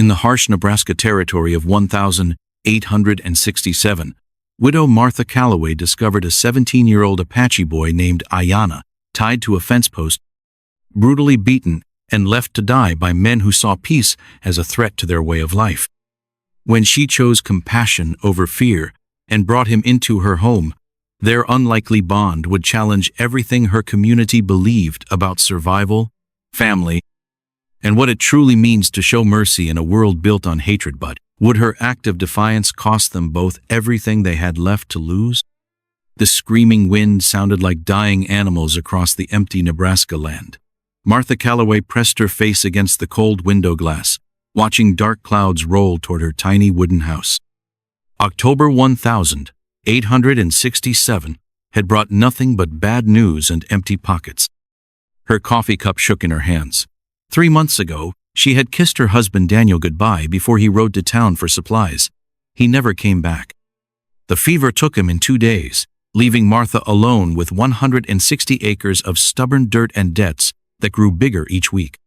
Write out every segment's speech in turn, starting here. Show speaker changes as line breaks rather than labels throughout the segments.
In the harsh Nebraska Territory of 1867, widow Martha Calloway discovered a 17-year-old Apache boy named Aiyana tied to a fence post, brutally beaten and left to die by men who saw peace as a threat to their way of life. When she chose compassion over fear and brought him into her home, their unlikely bond would challenge everything her community believed about survival, family, and what it truly means to show mercy in a world built on hatred. But would her act of defiance cost them both everything they had left to lose? The screaming wind sounded like dying animals across the empty Nebraska land. Martha Calloway pressed her face against the cold window glass, watching dark clouds roll toward her tiny wooden house. October 1867 had brought nothing but bad news and empty pockets. Her coffee cup shook in her hands. 3 months ago, she had kissed her husband Daniel goodbye before he rode to town for supplies. He never came back. The fever took him in 2 days, leaving Martha alone with 160 acres of stubborn dirt and debts that grew bigger each week.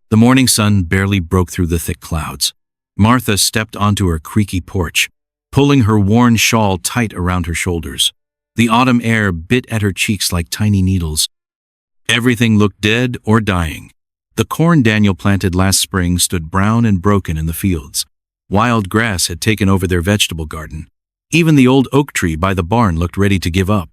The morning sun barely broke through the thick clouds. Martha stepped onto her creaky porch, pulling her worn shawl tight around her shoulders. The autumn air bit at her cheeks like tiny needles. Everything looked dead or dying. The corn Daniel planted last spring stood brown and broken in the fields. Wild grass had taken over their vegetable garden. Even the old oak tree by the barn looked ready to give up.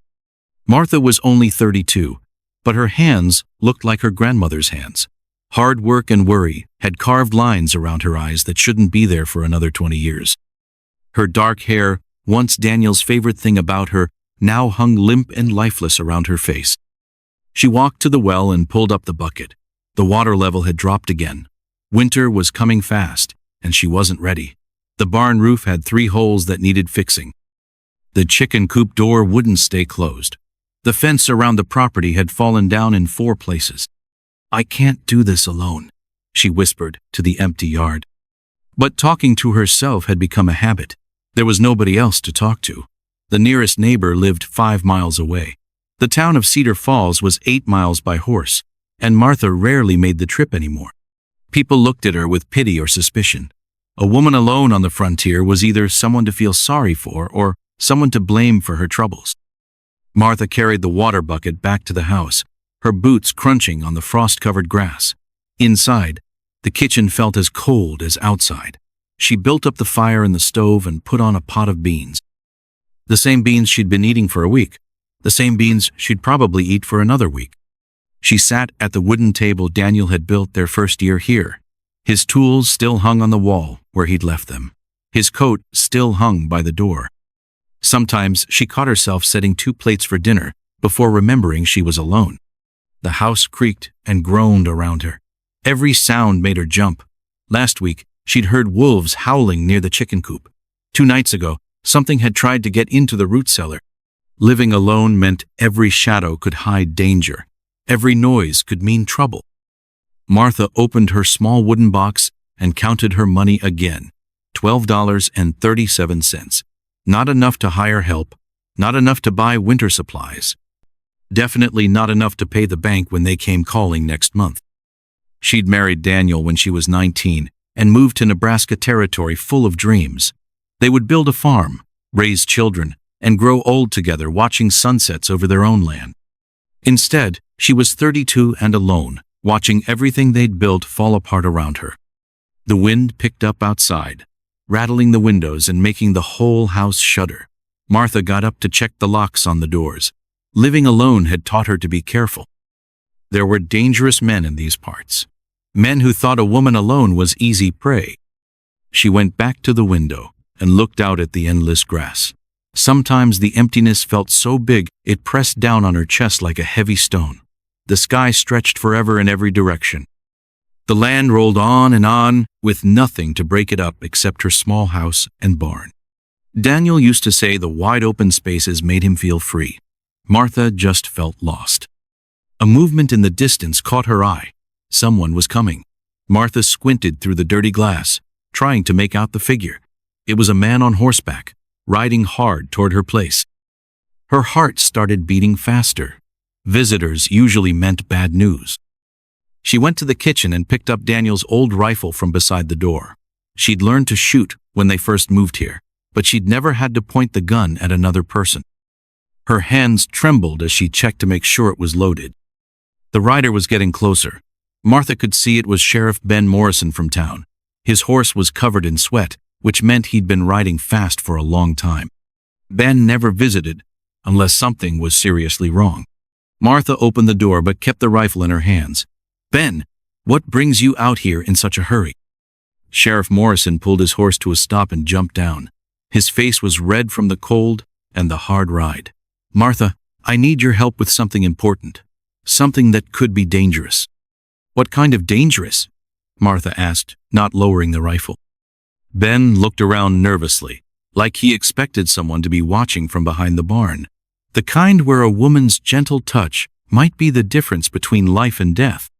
Martha was only 32, but her hands looked like her grandmother's hands. Hard work and worry had carved lines around her eyes that shouldn't be there for another 20 years. Her dark hair, once Daniel's favorite thing about her, now hung limp and lifeless around her face. She walked to the well and pulled up the bucket. The water level had dropped again. Winter was coming fast, and she wasn't ready. The barn roof had 3 holes that needed fixing. The chicken coop door wouldn't stay closed. The fence around the property had fallen down in 4 places. "I can't do this alone," she whispered to the empty yard. But talking to herself had become a habit. There was nobody else to talk to. The nearest neighbor lived 5 miles away. The town of Cedar Falls was 8 miles by horse, and Martha rarely made the trip anymore. People looked at her with pity or suspicion. A woman alone on the frontier was either someone to feel sorry for or someone to blame for her troubles. Martha carried the water bucket back to the house, her boots crunching on the frost-covered grass. Inside, the kitchen felt as cold as outside. She built up the fire in the stove and put on a pot of beans. The same beans she'd been eating for a week. The same beans she'd probably eat for another week. She sat at the wooden table Daniel had built their first year here. His tools still hung on the wall where he'd left them. His coat still hung by the door. Sometimes she caught herself setting 2 plates for dinner before remembering she was alone. The house creaked and groaned around her. Every sound made her jump. Last week, she'd heard wolves howling near the chicken coop. 2 nights ago, something had tried to get into the root cellar. Living alone meant every shadow could hide danger. Every noise could mean trouble. Martha opened her small wooden box and counted her money again. $12.37. Not enough to hire help, not enough to buy winter supplies. Definitely not enough to pay the bank when they came calling next month. She'd married Daniel when she was 19 and moved to Nebraska Territory full of dreams. They would build a farm, raise children, and grow old together watching sunsets over their own land. Instead, she was 32 and alone, watching everything they'd built fall apart around her. The wind picked up outside, rattling the windows and making the whole house shudder. Martha got up to check the locks on the doors. Living alone had taught her to be careful. There were dangerous men in these parts. Men who thought a woman alone was easy prey. She went back to the window and looked out at the endless grass. Sometimes the emptiness felt so big it pressed down on her chest like a heavy stone. The sky stretched forever in every direction. The land rolled on, with nothing to break it up except her small house and barn. Daniel used to say the wide-open spaces made him feel free. Martha just felt lost. A movement in the distance caught her eye. Someone was coming. Martha squinted through the dirty glass, trying to make out the figure. It was a man on horseback, riding hard toward her place. Her heart started beating faster. Visitors usually meant bad news. She went to the kitchen and picked up Daniel's old rifle from beside the door. She'd learned to shoot when they first moved here, but she'd never had to point the gun at another person. Her hands trembled as she checked to make sure it was loaded. The rider was getting closer. Martha could see it was Sheriff Ben Morrison from town. His horse was covered in sweat, which meant he'd been riding fast for a long time. Ben never visited unless something was seriously wrong. Martha opened the door but kept the rifle in her hands. "Ben, what brings you out here in such a hurry?" Sheriff Morrison pulled his horse to a stop and jumped down. His face was red from the cold and the hard ride. "Martha, I need your help with something important. Something that could be dangerous." "What kind of dangerous?" Martha asked, not lowering the rifle. Ben looked around nervously, like he expected someone to be watching from behind the barn. The kind where a woman's gentle touch might be the difference between life and death,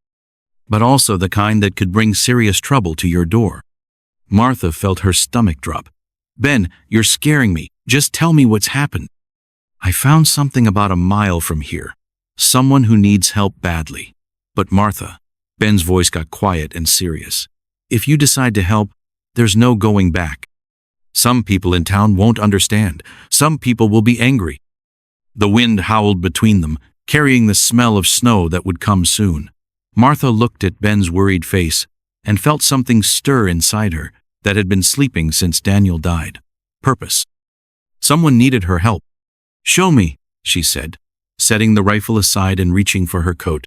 but also the kind that could bring serious trouble to your door. Martha felt her stomach drop. "Ben, you're scaring me. Just tell me what's happened." "I found something about a mile from here. Someone who needs help badly." "But Martha," Ben's voice got quiet and serious, "if you decide to help, there's no going back. Some people in town won't understand. Some people will be angry." The wind howled between them, carrying the smell of snow that would come soon. Martha looked at Ben's worried face and felt something stir inside her that had been sleeping since Daniel died. Purpose. Someone needed her help. "Show me," she said, setting the rifle aside and reaching for her coat.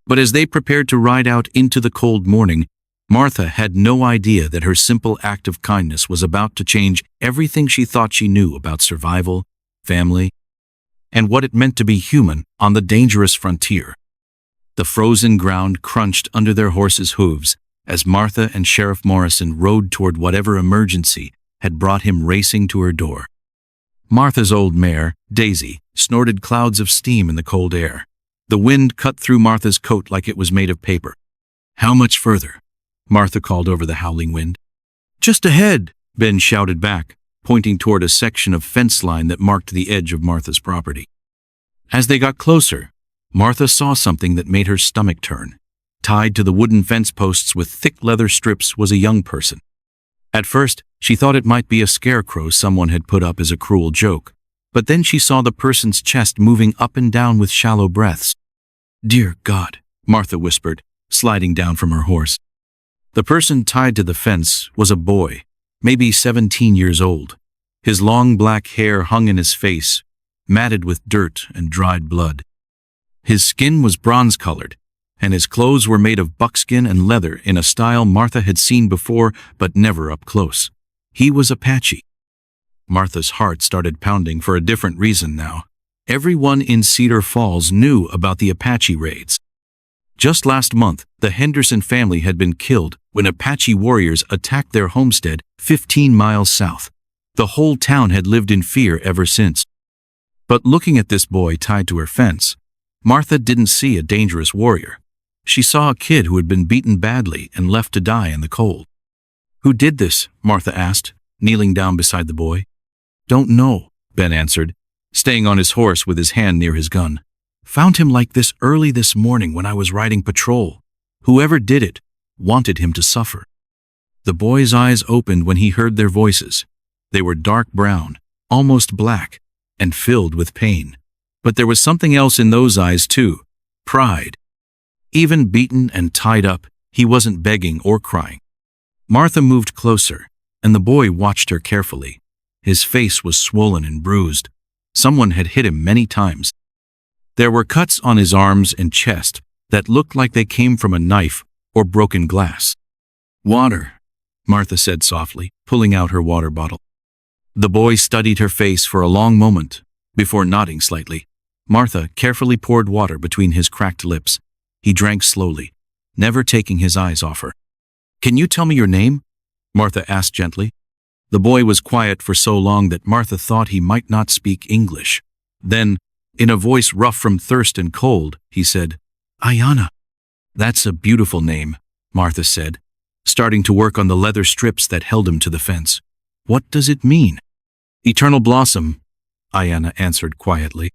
But as they prepared to ride out into the cold morning, Martha had no idea that her simple act of kindness was about to change everything she thought she knew about survival, family, and what it meant to be human on the dangerous frontier. The frozen ground crunched under their horses' hooves as Martha and Sheriff Morrison rode toward whatever emergency had brought him racing to her door. Martha's old mare, Daisy, snorted clouds of steam in the cold air. The wind cut through Martha's coat like it was made of paper. "How much further?" Martha called over the howling wind. "Just ahead," Ben shouted back, pointing toward a section of fence line that marked the edge of Martha's property. As they got closer, Martha saw something that made her stomach turn. Tied to the wooden fence posts with thick leather strips was a young person. At first, she thought it might be a scarecrow someone had put up as a cruel joke, but then she saw the person's chest moving up and down with shallow breaths. "Dear God," Martha whispered, sliding down from her horse. The person tied to the fence was a boy, maybe 17 years old. His long black hair hung in his face, matted with dirt and dried blood. His skin was bronze-colored, and his clothes were made of buckskin and leather in a style Martha had seen before but never up close. He was Apache. Martha's heart started pounding for a different reason now. Everyone in Cedar Falls knew about the Apache raids. Just last month, the Henderson family had been killed when Apache warriors attacked their homestead 15 miles south. The whole town had lived in fear ever since. But looking at this boy tied to her fence, Martha didn't see a dangerous warrior. She saw a kid who had been beaten badly and left to die in the cold. "Who did this?" Martha asked, kneeling down beside the boy. "Don't know," Ben answered, staying on his horse with his hand near his gun. "Found him like this early this morning when I was riding patrol. Whoever did it wanted him to suffer." The boy's eyes opened when he heard their voices. They were dark brown, almost black, and filled with pain. But there was something else in those eyes too, pride. Even beaten and tied up, he wasn't begging or crying. Martha moved closer, and the boy watched her carefully. His face was swollen and bruised. Someone had hit him many times. There were cuts on his arms and chest that looked like they came from a knife or broken glass. "Water," Martha said softly, pulling out her water bottle. The boy studied her face for a long moment before nodding slightly. Martha carefully poured water between his cracked lips. He drank slowly, never taking his eyes off her. "Can you tell me your name?" Martha asked gently. The boy was quiet for so long that Martha thought he might not speak English. Then, in a voice rough from thirst and cold, he said, "Aiyana." "That's a beautiful name," Martha said, starting to work on the leather strips that held him to the fence. "What does it mean?" "Eternal blossom," Aiyana answered quietly.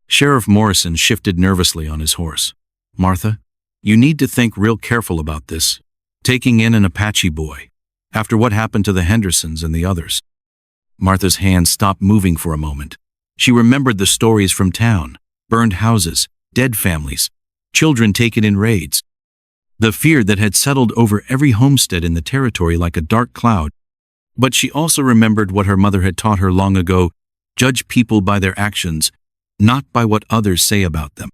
Sheriff Morrison shifted nervously on his horse. "Martha, you need to think real careful about this. Taking in an Apache boy. after what happened to the Hendersons and the others. Martha's hand stopped moving for a moment. She remembered the stories from town: burned houses, dead families, children taken in raids. The fear that had settled over every homestead in the territory like a dark cloud. But she also remembered what her mother had taught her long ago: judge people by their actions, not by what others say about them.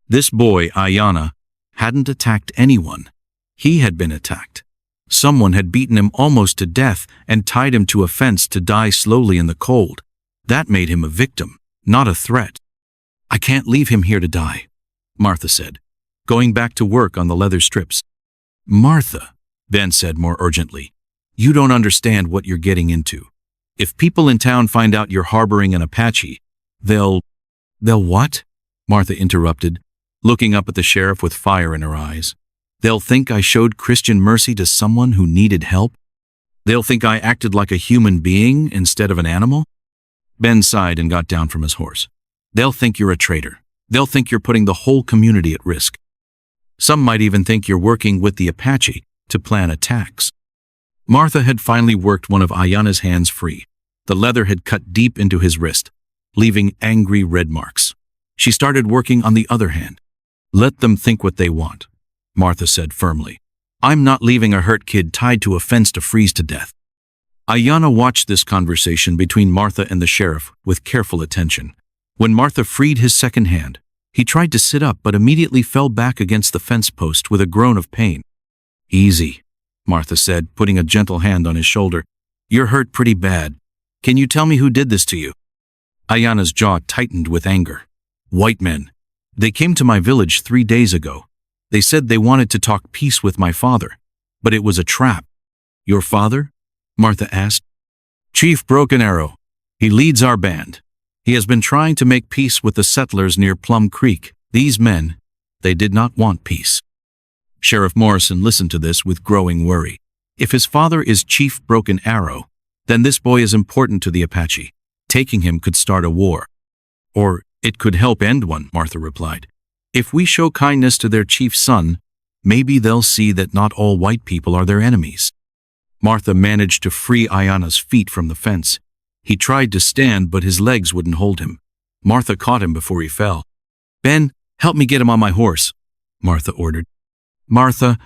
This boy, Aiyana, hadn't attacked anyone. He had been attacked. Someone had beaten him almost to death and tied him to a fence to die slowly in the cold. That made him a victim, not a threat. "I can't leave him here to die," Martha said, going back to work on the leather strips. "Martha," Ben said more urgently, "you don't understand what you're getting into. If people in town find out you're harboring an Apache, they'll what?" Martha interrupted, looking up at the sheriff with fire in her eyes. "They'll think I showed Christian mercy to someone who needed help? They'll think I acted like a human being instead of an animal?" Ben sighed and got down from his horse. "They'll think you're a traitor. They'll think you're putting the whole community at risk. Some might even think you're working with the Apache to plan attacks." Martha had finally worked one of Aiyana's hands free. The leather had cut deep into his wrist, leaving angry red marks. She started working on the other hand. "Let them think what they want," Martha said firmly. "I'm not leaving a hurt kid tied to a fence to freeze to death." Aiyana watched this conversation between Martha and the sheriff with careful attention. When Martha freed his second hand, he tried to sit up but immediately fell back against the fence post with a groan of pain. "Easy," Martha said, putting a gentle hand on his shoulder. "You're hurt pretty bad. Can you tell me who did this to you?" Aiyana's jaw tightened with anger. "White men. They came to my village 3 days ago. They said they wanted to talk peace with my father, but it was a trap." "Your father?" Martha asked. "Chief Broken Arrow. He leads our band. He has been trying to make peace with the settlers near Plum Creek. These men, they did not want peace." Sheriff Morrison listened to this with growing worry. If his father is Chief Broken Arrow, then this boy is important to the Apache. Taking him could start a war. "Or it could help end one," Martha replied. "If we show kindness to their chief's son, maybe they'll see that not all white people are their enemies." Martha managed to free Aiyana's feet from the fence. He tried to stand, but his legs wouldn't hold him. Martha caught him before he fell. "Ben, help me get him on my horse," Martha ordered. "Martha,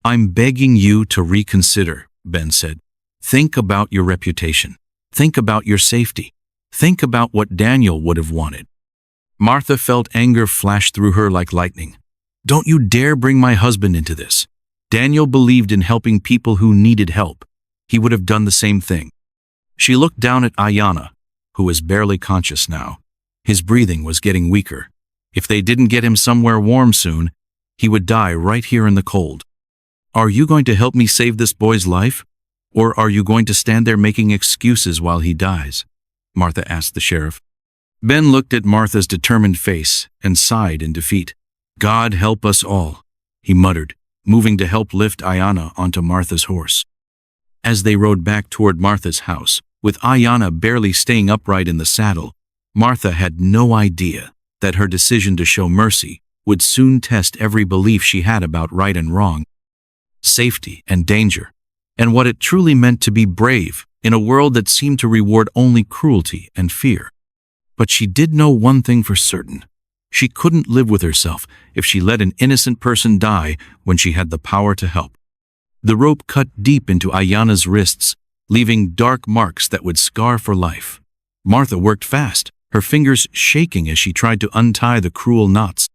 I'm begging you to reconsider," Ben said. "Think about your reputation. Think about your safety. Think about what Daniel would have wanted." Martha felt anger flash through her like lightning. "Don't you dare bring my husband into this. Daniel believed in helping people who needed help. He would have done the same thing." She looked down at Aiyana, who was barely conscious now. His breathing was getting weaker. If they didn't get him somewhere warm soon, he would die right here in the cold. "Are you going to help me save this boy's life? Or are you going to stand there making excuses while he dies?" Martha asked the sheriff. Ben looked at Martha's determined face and sighed in defeat. "God help us all," he muttered, moving to help lift Aiyana onto Martha's horse. As they rode back toward Martha's house, with Aiyana barely staying upright in the saddle, Martha had no idea that her decision to show mercy would soon test every belief she had about right and wrong, safety and danger, and what it truly meant to be brave in a world that seemed to reward only cruelty and fear. But she did know one thing for certain. She couldn't live with herself if she let an innocent person die when she had the power to help. The rope cut deep into Aiyana's wrists, leaving dark marks that would scar for life. Martha worked fast, her fingers shaking as she tried to untie the cruel knots.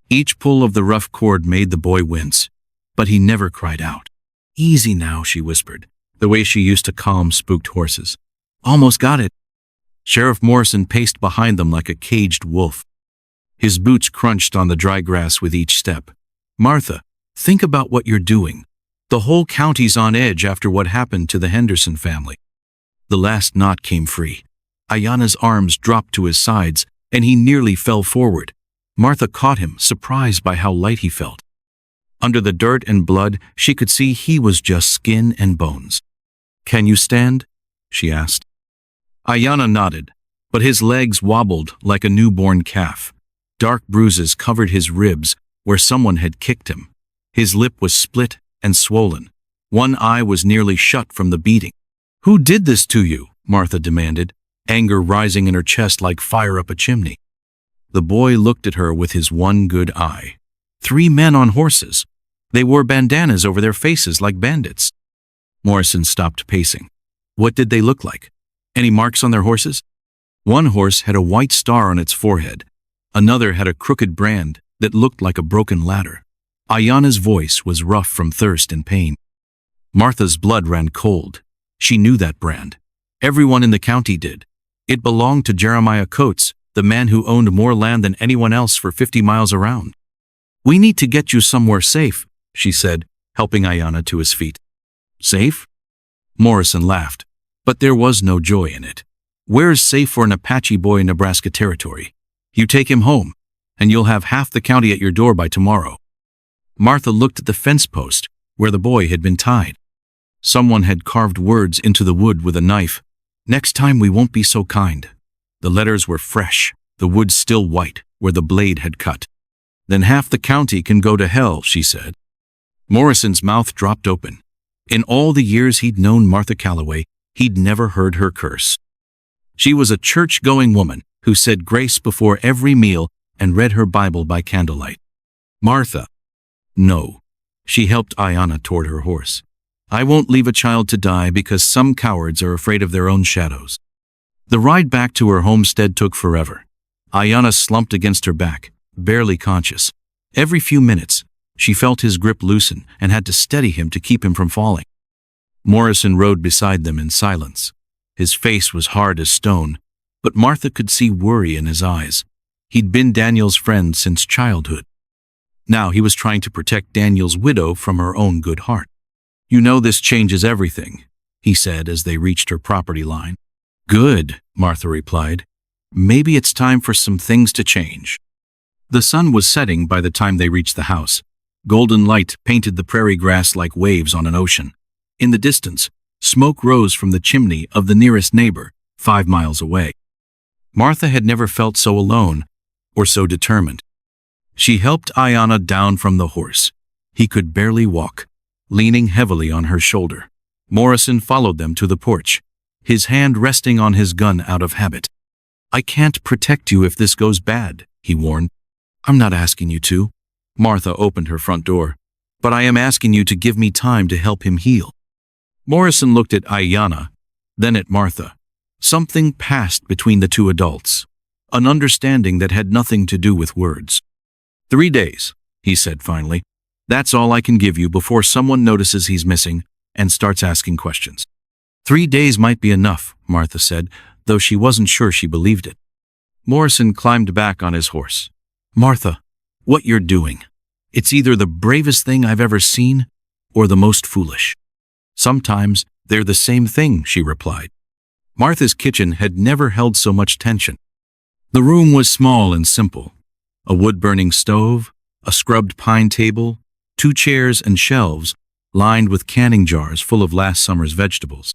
Each pull of the rough cord made the boy wince, but he never cried out. "Easy now," she whispered, the way she used to calm spooked horses. "Almost got it." Sheriff Morrison paced behind them like a caged wolf. His boots crunched on the dry grass with each step. "Martha, think about what you're doing. The whole county's on edge after what happened to the Henderson family." The last knot came free. Aiyana's arms dropped to his sides, and he nearly fell forward. Martha caught him, surprised by how light he felt. Under the dirt and blood, she could see he was just skin and bones. "Can you stand?" she asked. Aiyana nodded, but his legs wobbled like a newborn calf. Dark bruises covered his ribs where someone had kicked him. His lip was split and swollen. One eye was nearly shut from the beating. "Who did this to you?" Martha demanded, anger rising in her chest like fire up a chimney. The boy looked at her with his one good eye. 3 men on horses. They wore bandanas over their faces like bandits. Morrison stopped pacing. What did they look like? Any marks on their horses? One horse had a white star on its forehead. Another had a crooked brand that looked like a broken ladder. Aiyana's voice was rough from thirst and pain. Martha's blood ran cold. She knew that brand. Everyone in the county did. It belonged to Jeremiah Coates, the man who owned more land than anyone else for 50 miles around. "We need to get you somewhere safe," she said, helping Aiyana to his feet. "Safe?" Morrison laughed, but there was no joy in it. "Where's safe for an Apache boy in Nebraska Territory? You take him home, and you'll have half the county at your door by tomorrow." Martha looked at the fence post where the boy had been tied. Someone had carved words into the wood with a knife. "Next time we won't be so kind." The letters were fresh, the wood still white where the blade had cut. "Then half the county can go to hell," she said. Morrison's mouth dropped open. In all the years he'd known Martha Calloway, he'd never heard her curse. She was a church-going woman who said grace before every meal and read her Bible by candlelight. Martha. No. She helped Aiyana toward her horse. "I won't leave a child to die because some cowards are afraid of their own shadows." The ride back to her homestead took forever. Aiyana slumped against her back, barely conscious. Every few minutes, she felt his grip loosen and had to steady him to keep him from falling. Morrison rode beside them in silence. His face was hard as stone, but Martha could see worry in his eyes. He'd been Daniel's friend since childhood. Now he was trying to protect Daniel's widow from her own good heart. "You know this changes everything," he said as they reached her property line. "Good," Martha replied. "Maybe it's time for some things to change." The sun was setting by the time they reached the house. Golden light painted the prairie grass like waves on an ocean. In the distance, smoke rose from the chimney of the nearest neighbor, 5 miles away. Martha had never felt so alone or so determined. She helped Aiyana down from the horse. He could barely walk, leaning heavily on her shoulder. Morrison followed them to the porch, his hand resting on his gun out of habit. "I can't protect you if this goes bad," he warned. "I'm not asking you to." Martha opened her front door. "But I am asking you to give me time to help him heal." Morrison looked at Aiyana, then at Martha. Something passed between the two adults, an understanding that had nothing to do with words. 3 days, he said finally. "That's all I can give you before someone notices he's missing and starts asking questions." 3 days might be enough, Martha said, though she wasn't sure she believed it. Morrison climbed back on his horse. "Martha, what you're doing. It's either the bravest thing I've ever seen or the most foolish." "Sometimes they're the same thing," she replied. Martha's kitchen had never held so much tension. The room was small and simple. A wood-burning stove, a scrubbed pine table, 2 chairs and shelves lined with canning jars full of last summer's vegetables.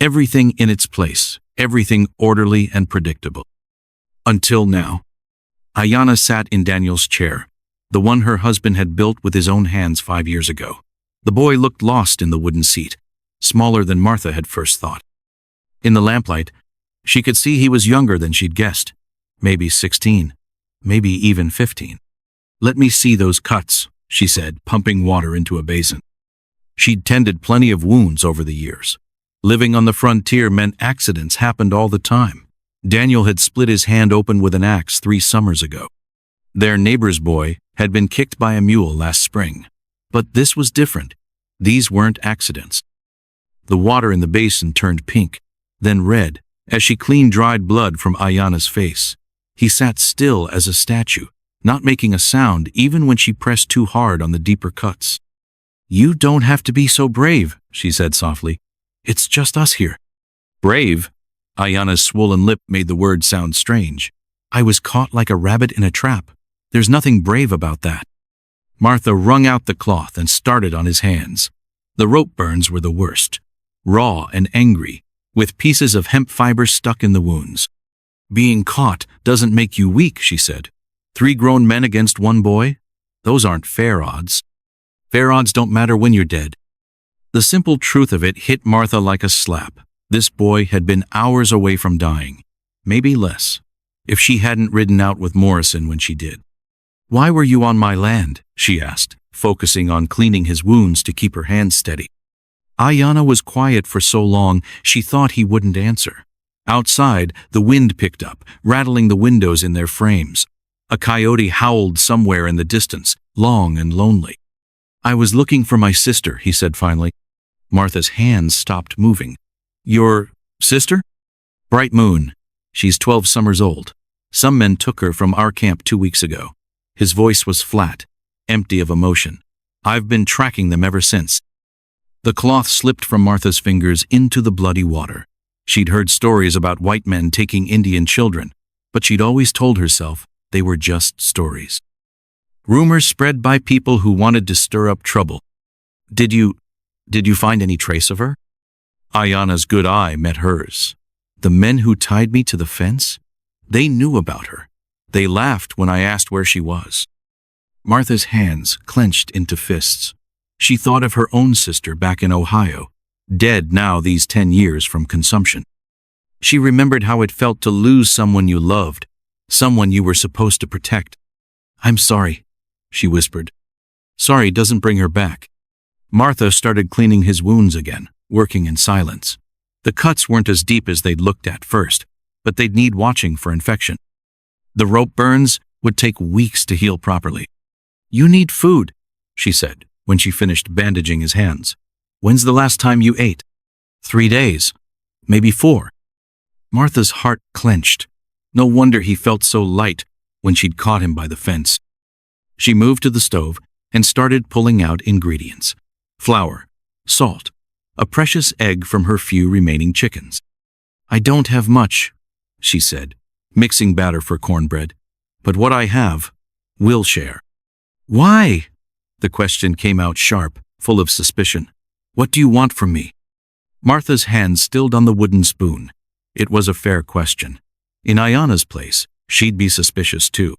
Everything in its place, everything orderly and predictable. Until now. Aiyana sat in Daniel's chair, the one her husband had built with his own hands 5 years ago. The boy looked lost in the wooden seat, smaller than Martha had first thought. In the lamplight, she could see he was younger than she'd guessed, maybe 16, maybe even 15. "Let me see those cuts," she said, pumping water into a basin. She'd tended plenty of wounds over the years. Living on the frontier meant accidents happened all the time. Daniel had split his hand open with an axe 3 summers ago. Their neighbor's boy had been kicked by a mule last spring. But this was different. These weren't accidents. The water in the basin turned pink, then red, as she cleaned dried blood from Aiyana's face. He sat still as a statue, not making a sound even when she pressed too hard on the deeper cuts. "You don't have to be so brave," she said softly. "It's just us here." "Brave?" Aiyana's swollen lip made the word sound strange. "I was caught like a rabbit in a trap. There's nothing brave about that." Martha wrung out the cloth and started on his hands. The rope burns were the worst, raw and angry, with pieces of hemp fiber stuck in the wounds. "Being caught doesn't make you weak," she said. 3 grown men against 1 boy? Those aren't fair odds. Fair odds don't matter when you're dead. The simple truth of it hit Martha like a slap. This boy had been hours away from dying, maybe less, if she hadn't ridden out with Morrison when she did. "Why were you on my land?" she asked, focusing on cleaning his wounds to keep her hands steady. Aiyana was quiet for so long she thought he wouldn't answer. Outside, the wind picked up, rattling the windows in their frames. A coyote howled somewhere in the distance, long and lonely. "I was looking for my sister," he said finally. Martha's hands stopped moving. "Your sister?" "Bright Moon. She's 12 summers old. Some men took her from our camp 2 weeks ago." His voice was flat, empty of emotion. "I've been tracking them ever since." The cloth slipped from Martha's fingers into the bloody water. She'd heard stories about white men taking Indian children, but she'd always told herself they were just stories. Rumors spread by people who wanted to stir up trouble. Did you find any trace of her?" Aiyana's good eye met hers. "The men who tied me to the fence? They knew about her. They laughed when I asked where she was." Martha's hands clenched into fists. She thought of her own sister back in Ohio, dead now these 10 years from consumption. She remembered how it felt to lose someone you loved, someone you were supposed to protect. "I'm sorry," she whispered. Sorry doesn't bring her back. Martha started cleaning his wounds again, working in silence. The cuts weren't as deep as they'd looked at first, but they'd need watching for infection. The rope burns would take weeks to heal properly. "You need food," she said when she finished bandaging his hands. "When's the last time you ate?" 3 days. Maybe 4. Martha's heart clenched. No wonder he felt so light when she'd caught him by the fence. She moved to the stove and started pulling out ingredients. Flour, salt, a precious egg from her few remaining chickens. "I don't have much," she said, mixing batter for cornbread. "But what I have, we'll share." "Why?" The question came out sharp, full of suspicion. "What do you want from me?" Martha's hand stilled on the wooden spoon. It was a fair question. In Aiyana's place, she'd be suspicious too.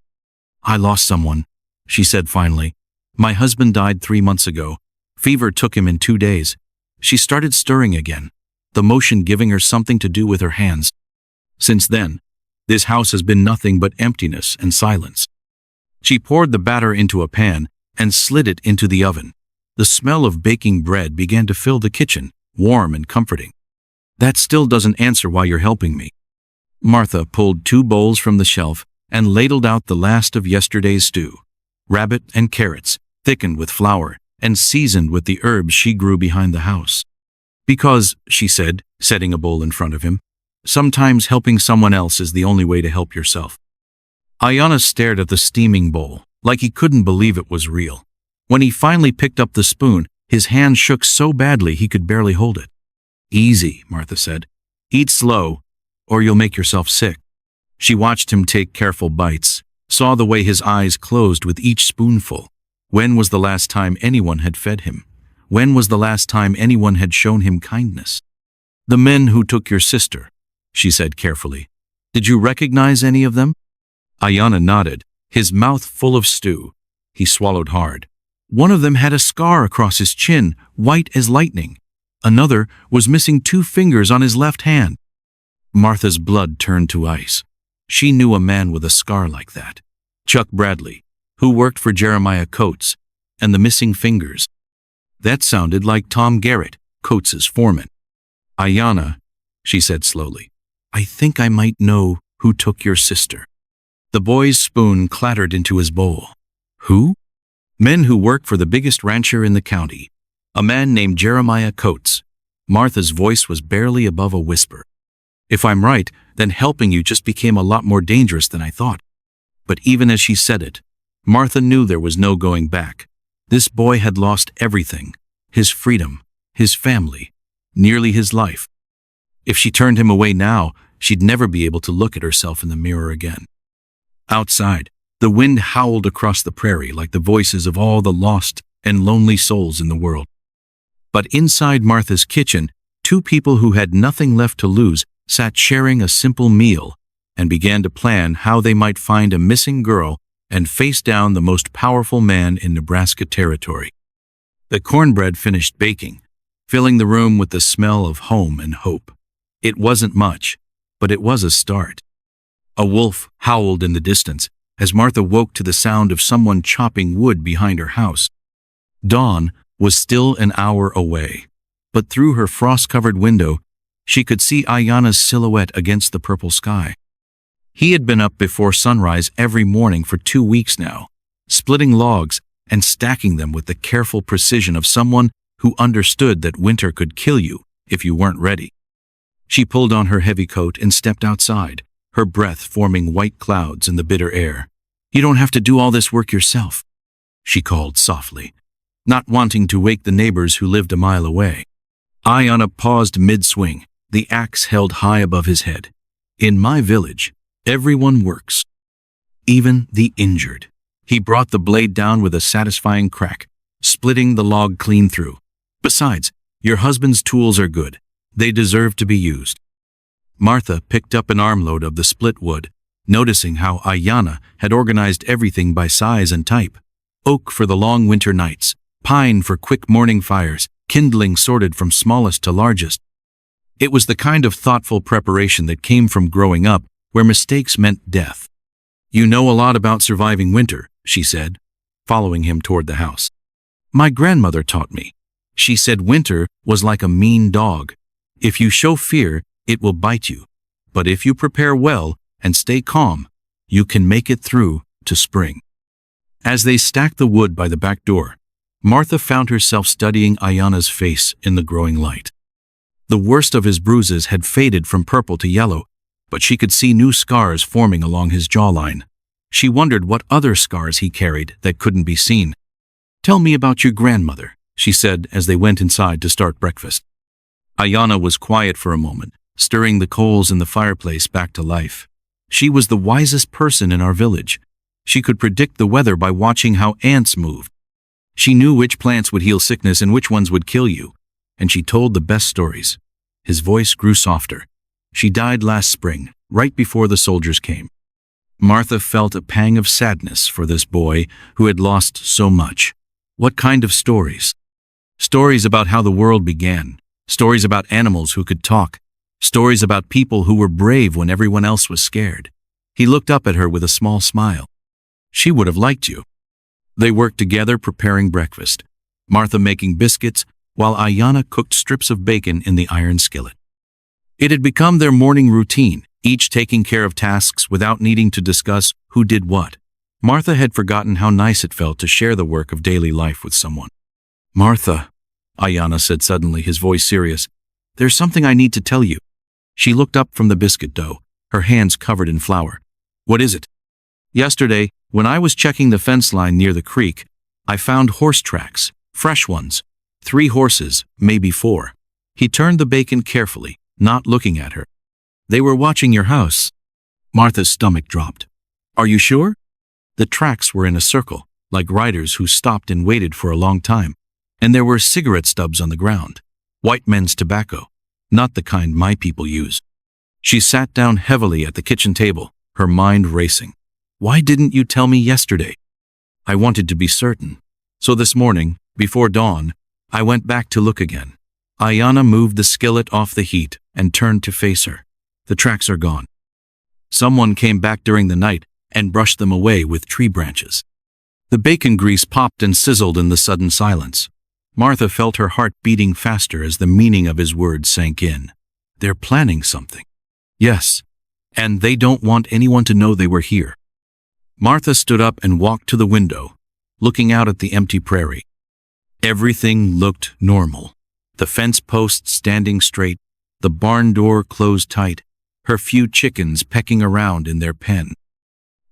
"I lost someone," she said finally. "My husband died 3 months ago. Fever took him in 2 days. She started stirring again, the motion giving her something to do with her hands. Since then, this house has been nothing but emptiness and silence." She poured the batter into a pan and slid it into the oven. The smell of baking bread began to fill the kitchen, warm and comforting. "That still doesn't answer why you're helping me." Martha pulled 2 bowls from the shelf and ladled out the last of yesterday's stew. Rabbit and carrots, thickened with flour and seasoned with the herbs she grew behind the house. "Because," she said, setting a bowl in front of him, "sometimes helping someone else is the only way to help yourself." Aiyana stared at the steaming bowl, like he couldn't believe it was real. When he finally picked up the spoon, his hand shook so badly he could barely hold it. "Easy," Martha said. "Eat slow, or you'll make yourself sick." She watched him take careful bites, saw the way his eyes closed with each spoonful. When was the last time anyone had fed him? When was the last time anyone had shown him kindness? "The men who took your sister," she said carefully. "Did you recognize any of them?" Aiyana nodded, his mouth full of stew. He swallowed hard. "One of them had a scar across his chin, white as lightning. Another was missing 2 fingers on his left hand." Martha's blood turned to ice. She knew a man with a scar like that. Chuck Bradley, who worked for Jeremiah Coates, and the missing fingers. That sounded like Tom Garrett, Coates's foreman. "Aiyana," she said slowly, "I think I might know who took your sister." The boy's spoon clattered into his bowl. "Who?" "Men who work for the biggest rancher in the county. A man named Jeremiah Coates." Martha's voice was barely above a whisper. "If I'm right, then helping you just became a lot more dangerous than I thought." But even as she said it, Martha knew there was no going back. This boy had lost everything: his freedom, his family, nearly his life. If she turned him away now, she'd never be able to look at herself in the mirror again. Outside, the wind howled across the prairie like the voices of all the lost and lonely souls in the world. But inside Martha's kitchen, 2 people who had nothing left to lose sat sharing a simple meal and began to plan how they might find a missing girl and face down the most powerful man in Nebraska Territory. The cornbread finished baking. filling the room with the smell of home and hope. It wasn't much, but it was a start. A wolf howled in the distance as Martha woke to the sound of someone chopping wood behind her house. Dawn was still an hour away, but through her frost-covered window, she could see Aiyana's silhouette against the purple sky. He had been up before sunrise every morning for 2 weeks now, splitting logs and stacking them with the careful precision of someone who understood that winter could kill you if you weren't ready. She pulled on her heavy coat and stepped outside, her breath forming white clouds in the bitter air. "You don't have to do all this work yourself," she called softly, not wanting to wake the neighbors who lived a mile away. Aiyana paused mid-swing, the axe held high above his head. "In my village, everyone works, even the injured." He brought the blade down with a satisfying crack, splitting the log clean through. "Besides, your husband's tools are good. They deserve to be used." Martha picked up an armload of the split wood, noticing how Aiyana had organized everything by size and type. Oak for the long winter nights, pine for quick morning fires, kindling sorted from smallest to largest. It was the kind of thoughtful preparation that came from growing up, where mistakes meant death. "You know a lot about surviving winter," she said, following him toward the house. "My grandmother taught me. She said winter was like a mean dog. If you show fear, it will bite you. But if you prepare well and stay calm, you can make it through to spring." As they stacked the wood by the back door, Martha found herself studying Aiyana's face in the growing light. The worst of his bruises had faded from purple to yellow, but she could see new scars forming along his jawline. She wondered what other scars he carried that couldn't be seen. "Tell me about your grandmother," she said as they went inside to start breakfast. Aiyana was quiet for a moment, stirring the coals in the fireplace back to life. She was the wisest person in our village. She could predict the weather by watching how ants moved. She knew which plants would heal sickness and which ones would kill you, and she told the best stories. His voice grew softer. "She died last spring, right before the soldiers came." Martha felt a pang of sadness for this boy who had lost so much. What kind of stories? Stories about how the world began. Stories about animals who could talk. Stories about people who were brave when everyone else was scared. He looked up at her with a small smile. "She would have liked you." They worked together preparing breakfast, Martha making biscuits while Aiyana cooked strips of bacon in the iron skillet. It had become their morning routine, each taking care of tasks without needing to discuss who did what. Martha had forgotten how nice it felt to share the work of daily life with someone. "Martha," Aiyana said suddenly, his voice serious, "there's something I need to tell you." She looked up from the biscuit dough, her hands covered in flour. "What is it?" "Yesterday, when I was checking the fence line near the creek, I found horse tracks, fresh ones. 3 horses, maybe 4. He turned the bacon carefully, not looking at her. "They were watching your house." Martha's stomach dropped. "Are you sure?" The tracks were in a circle, like riders who stopped and waited for a long time. And there were cigarette stubs on the ground. White men's tobacco, not the kind my people use. She sat down heavily at the kitchen table, her mind racing. "Why didn't you tell me yesterday?" "I wanted to be certain. So this morning, before dawn, I went back to look again." Aiyana moved the skillet off the heat and turned to face her. "The tracks are gone. Someone came back during the night and brushed them away with tree branches." The bacon grease popped and sizzled in the sudden silence. Martha felt her heart beating faster as the meaning of his words sank in. "They're planning something." "Yes, and they don't want anyone to know they were here." Martha stood up and walked to the window, looking out at the empty prairie. Everything looked normal. The fence posts standing straight, the barn door closed tight, her few chickens pecking around in their pen.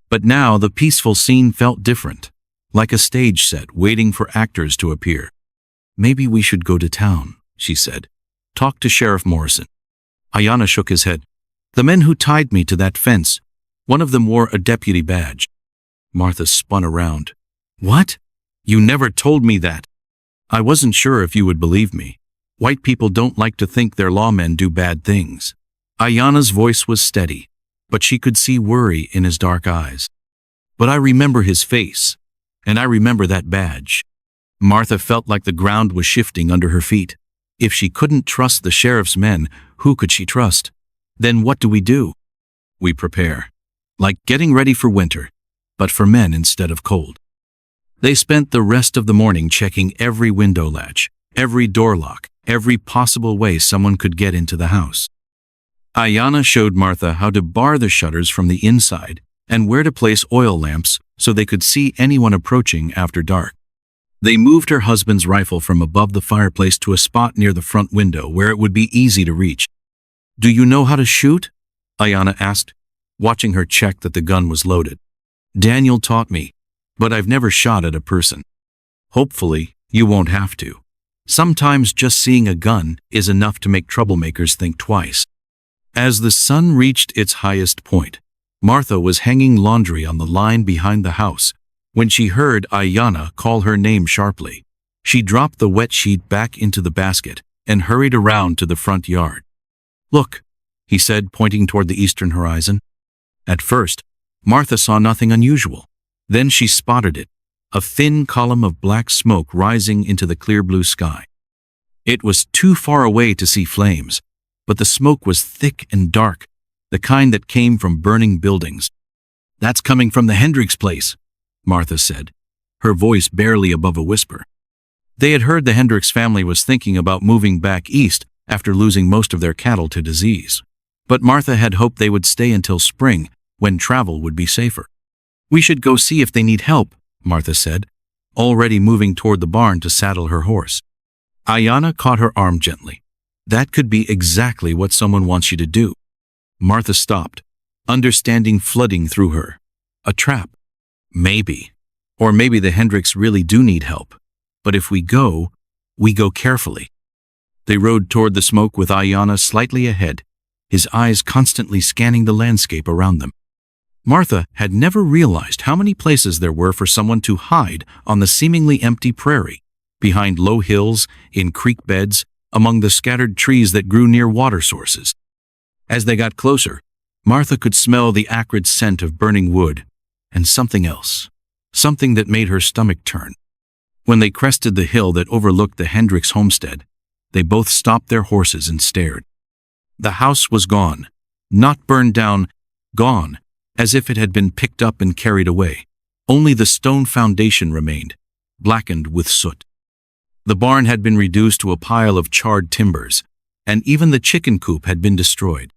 But now the peaceful scene felt different, like a stage set waiting for actors to appear. "Maybe we should go to town," she said. "Talk to Sheriff Morrison." Aiyana shook his head. "The men who tied me to that fence, one of them wore a deputy badge." Martha spun around. "What? You never told me that." "I wasn't sure if you would believe me. White people don't like to think their lawmen do bad things." Aiyana's voice was steady, but she could see worry in his dark eyes. "But I remember his face, and I remember that badge." Martha felt like the ground was shifting under her feet. If she couldn't trust the sheriff's men, who could she trust? Then what do? We prepare. Like getting ready for winter, but for men instead of cold. They spent the rest of the morning checking every window latch, every door lock, every possible way someone could get into the house. Aiyana showed Martha how to bar the shutters from the inside and where to place oil lamps so they could see anyone approaching after dark. They moved her husband's rifle from above the fireplace to a spot near the front window where it would be easy to reach. "Do you know how to shoot?" Aiyana asked, watching her check that the gun was loaded. "Daniel taught me, but I've never shot at a person." "Hopefully, you won't have to. Sometimes just seeing a gun is enough to make troublemakers think twice." As the sun reached its highest point, Martha was hanging laundry on the line behind the house when she heard Aiyana call her name sharply. She dropped the wet sheet back into the basket and hurried around to the front yard. "Look," he said, pointing toward the eastern horizon. At first, Martha saw nothing unusual. Then she spotted it, a thin column of black smoke rising into the clear blue sky. It was too far away to see flames, but the smoke was thick and dark, the kind that came from burning buildings. "That's coming from the Hendricks place," Martha said, her voice barely above a whisper. They had heard the Hendricks family was thinking about moving back east after losing most of their cattle to disease. But Martha had hoped they would stay until spring, when travel would be safer. "We should go see if they need help," Martha said, already moving toward the barn to saddle her horse. Aiyana caught her arm gently. "That could be exactly what someone wants you to do." Martha stopped, understanding flooding through her. A trap. Maybe. Or maybe the Hendricks really do need help. But if we go carefully. They rode toward the smoke with Aiyana slightly ahead, his eyes constantly scanning the landscape around them. Martha had never realized how many places there were for someone to hide on the seemingly empty prairie, behind low hills, in creek beds, among the scattered trees that grew near water sources. As they got closer, Martha could smell the acrid scent of burning wood, and something else, something that made her stomach turn. When they crested the hill that overlooked the Hendricks homestead, they both stopped their horses and stared. The house was gone, not burned down, gone, as if it had been picked up and carried away. Only the stone foundation remained, blackened with soot. The barn had been reduced to a pile of charred timbers, and even the chicken coop had been destroyed.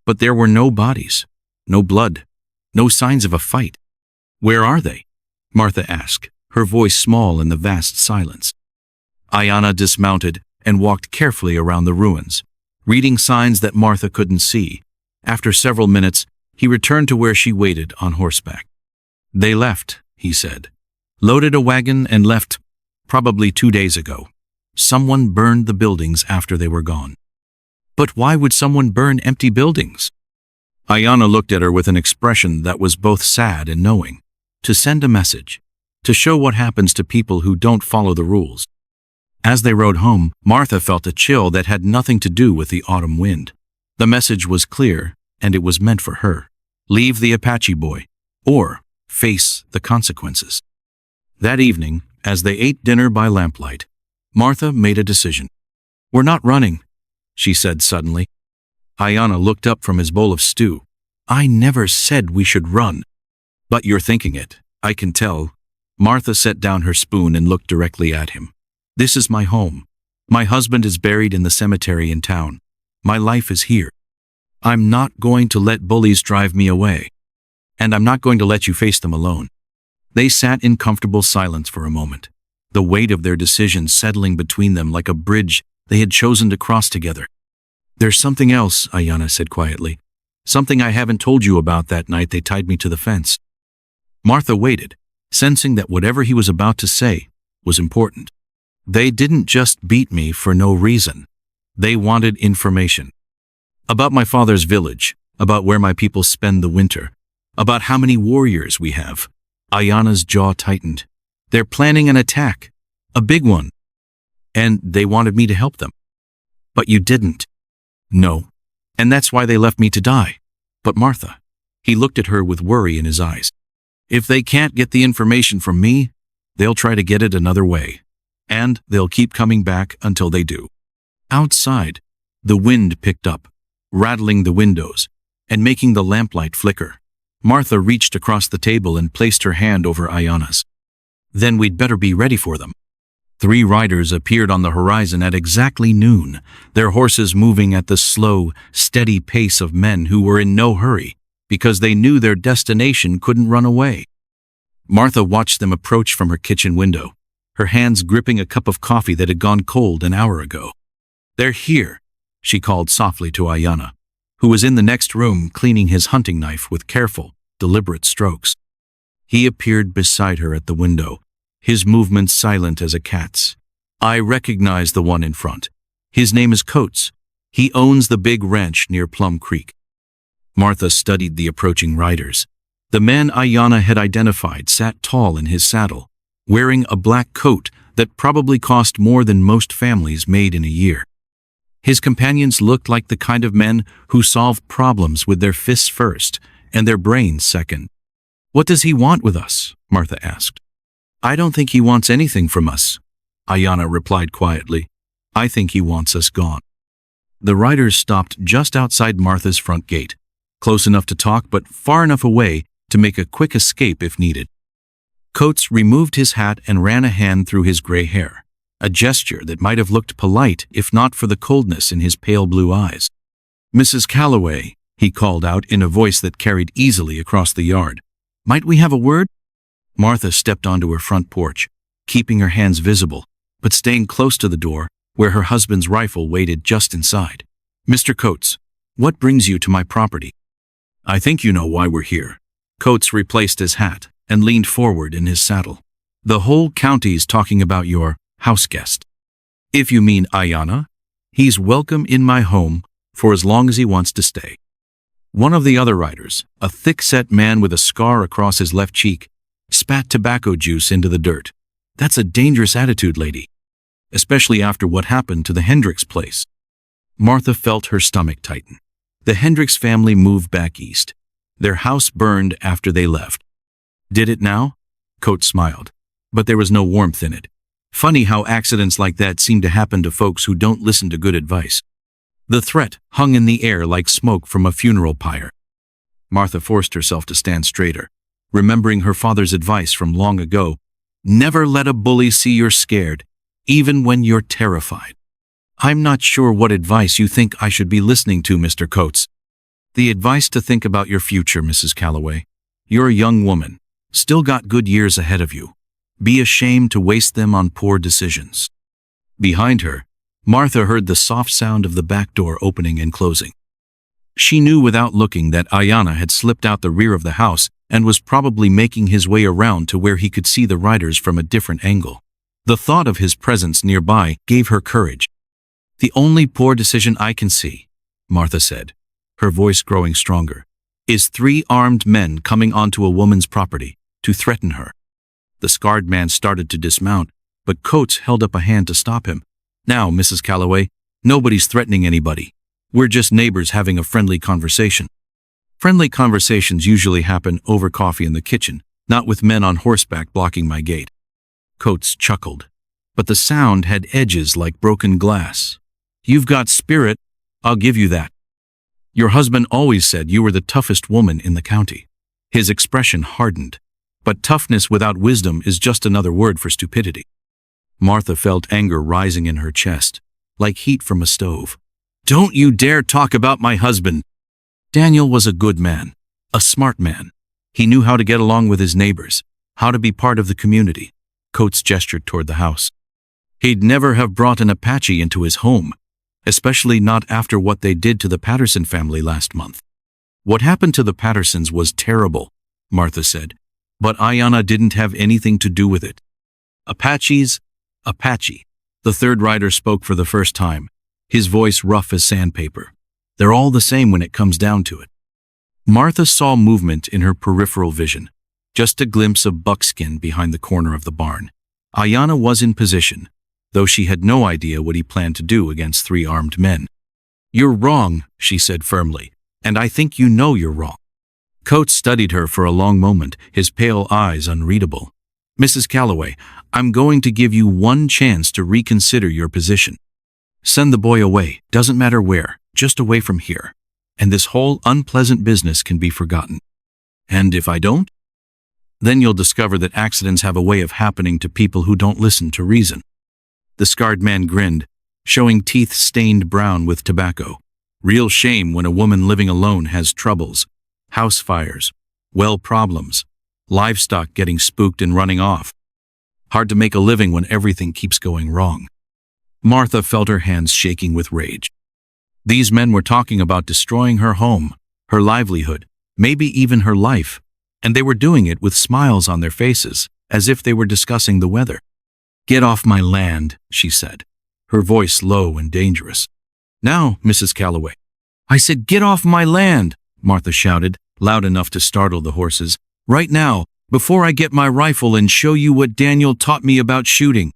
But there were no bodies, no blood, no signs of a fight. "Where are they?" Martha asked, her voice small in the vast silence. Aiyana dismounted and walked carefully around the ruins, reading signs that Martha couldn't see. After several minutes, he returned to where she waited on horseback. "They left," he said. "Loaded a wagon and left, probably 2 days ago. Someone burned the buildings after they were gone." "But why would someone burn empty buildings?" Aiyana looked at her with an expression that was both sad and knowing. To send a message. To show what happens to people who don't follow the rules. As they rode home, Martha felt a chill that had nothing to do with the autumn wind. The message was clear, and it was meant for her. Leave the Apache boy, or face the consequences. That evening, as they ate dinner by lamplight, Martha made a decision. "We're not running," she said suddenly. Aiyana looked up from his bowl of stew. "I never said we should run." "But you're thinking it, I can tell." Martha set down her spoon and looked directly at him. "This is my home. My husband is buried in the cemetery in town. My life is here. I'm not going to let bullies drive me away. And I'm not going to let you face them alone." They sat in comfortable silence for a moment, the weight of their decision settling between them like a bridge they had chosen to cross together. "There's something else," Aiyana said quietly. "Something I haven't told you about that night they tied me to the fence." Martha waited, sensing that whatever he was about to say was important. "They didn't just beat me for no reason. They wanted information. About my father's village, about where my people spend the winter, about how many warriors we have." Aiyana's jaw tightened. "They're planning an attack, a big one. And they wanted me to help them." "But you didn't." "No. And that's why they left me to die." "But Martha," he looked at her with worry in his eyes, "if they can't get the information from me, they'll try to get it another way. And they'll keep coming back until they do." Outside, the wind picked up, rattling the windows and making the lamplight flicker. Martha reached across the table and placed her hand over Aiyana's. "Then we'd better be ready for them." 3 riders appeared on the horizon at exactly noon, their horses moving at the slow, steady pace of men who were in no hurry because they knew their destination couldn't run away. Martha watched them approach from her kitchen window, her hands gripping a cup of coffee that had gone cold an hour ago. "They're here," she called softly to Aiyana, who was in the next room cleaning his hunting knife with careful, deliberate strokes. He appeared beside her at the window, his movements silent as a cat's. "I recognize the one in front. His name is Coates. He owns the big ranch near Plum Creek." Martha studied the approaching riders. The man Aiyana had identified sat tall in his saddle, wearing a black coat that probably cost more than most families made in a year. His companions looked like the kind of men who solve problems with their fists first and their brains second. "What does he want with us?" Martha asked. "I don't think he wants anything from us," Aiyana replied quietly. "I think he wants us gone." The riders stopped just outside Martha's front gate, close enough to talk but far enough away to make a quick escape if needed. Coates removed his hat and ran a hand through his gray hair, a gesture that might have looked polite if not for the coldness in his pale blue eyes. "Mrs. Calloway," he called out in a voice that carried easily across the yard. "Might we have a word?" Martha stepped onto her front porch, keeping her hands visible, but staying close to the door where her husband's rifle waited just inside. "Mr. Coates, what brings you to my property?" "I think you know why we're here." Coates replaced his hat and leaned forward in his saddle. "The whole county's talking about your house guest. If you mean Aiyana, he's welcome in my home for as long as he wants to stay." One of the other riders, a thick-set man with a scar across his left cheek, spat tobacco juice into the dirt. "That's a dangerous attitude, lady, especially after what happened to the Hendricks place." Martha felt her stomach tighten. The Hendricks family moved back east. Their house burned after they left. "Did it now?" Coates smiled, but there was no warmth in it. Funny how accidents like that seem to happen to folks who don't listen to good advice. The threat hung in the air like smoke from a funeral pyre. Martha forced herself to stand straighter, remembering her father's advice from long ago. "Never let a bully see you're scared, even when you're terrified." "I'm not sure what advice you think I should be listening to, Mr. Coates." "The advice to think about your future, Mrs. Calloway. You're a young woman, still got good years ahead of you. Be ashamed to waste them on poor decisions." Behind her, Martha heard the soft sound of the back door opening and closing. She knew without looking that Aiyana had slipped out the rear of the house and was probably making his way around to where he could see the riders from a different angle. The thought of his presence nearby gave her courage. "The only poor decision I can see," Martha said, her voice growing stronger, "is 3 armed men coming onto a woman's property to threaten her." The scarred man started to dismount, but Coates held up a hand to stop him. "Now, Mrs. Calloway, nobody's threatening anybody. We're just neighbors having a friendly conversation." Friendly conversations usually happen over coffee in the kitchen, not with men on horseback blocking my gate. Coates chuckled, but the sound had edges like broken glass. "You've got spirit, I'll give you that. Your husband always said you were the toughest woman in the county." His expression hardened. But toughness without wisdom is just another word for stupidity. Martha felt anger rising in her chest, like heat from a stove. "Don't you dare talk about my husband!" Daniel was a good man, a smart man. He knew how to get along with his neighbors, how to be part of the community. Coates gestured toward the house. He'd never have brought an Apache into his home, especially not after what they did to the Patterson family last month. "What happened to the Pattersons was terrible," Martha said, "but Aiyana didn't have anything to do with it." "Apaches, Apache." The third rider spoke for the first time, his voice rough as sandpaper. "They're all the same when it comes down to it." Martha saw movement in her peripheral vision, just a glimpse of buckskin behind the corner of the barn. Aiyana was in position, though she had no idea what he planned to do against 3 armed men. "You're wrong," she said firmly, "and I think you know you're wrong." Coates studied her for a long moment, his pale eyes unreadable. "Mrs. Calloway, I'm going to give you one chance to reconsider your position." Send the boy away, doesn't matter where, just away from here. And this whole unpleasant business can be forgotten. And if I don't? Then you'll discover that accidents have a way of happening to people who don't listen to reason. The scarred man grinned, showing teeth stained brown with tobacco. Real shame when a woman living alone has troubles, house fires, well problems, livestock getting spooked and running off. Hard to make a living when everything keeps going wrong. Martha felt her hands shaking with rage. These men were talking about destroying her home, her livelihood, maybe even her life, and they were doing it with smiles on their faces, as if they were discussing the weather. "Get off my land," she said, her voice low and dangerous. "Now, Mrs. Calloway." "I said, get off my land," Martha shouted, loud enough to startle the horses. "Right now, before I get my rifle and show you what Daniel taught me about shooting."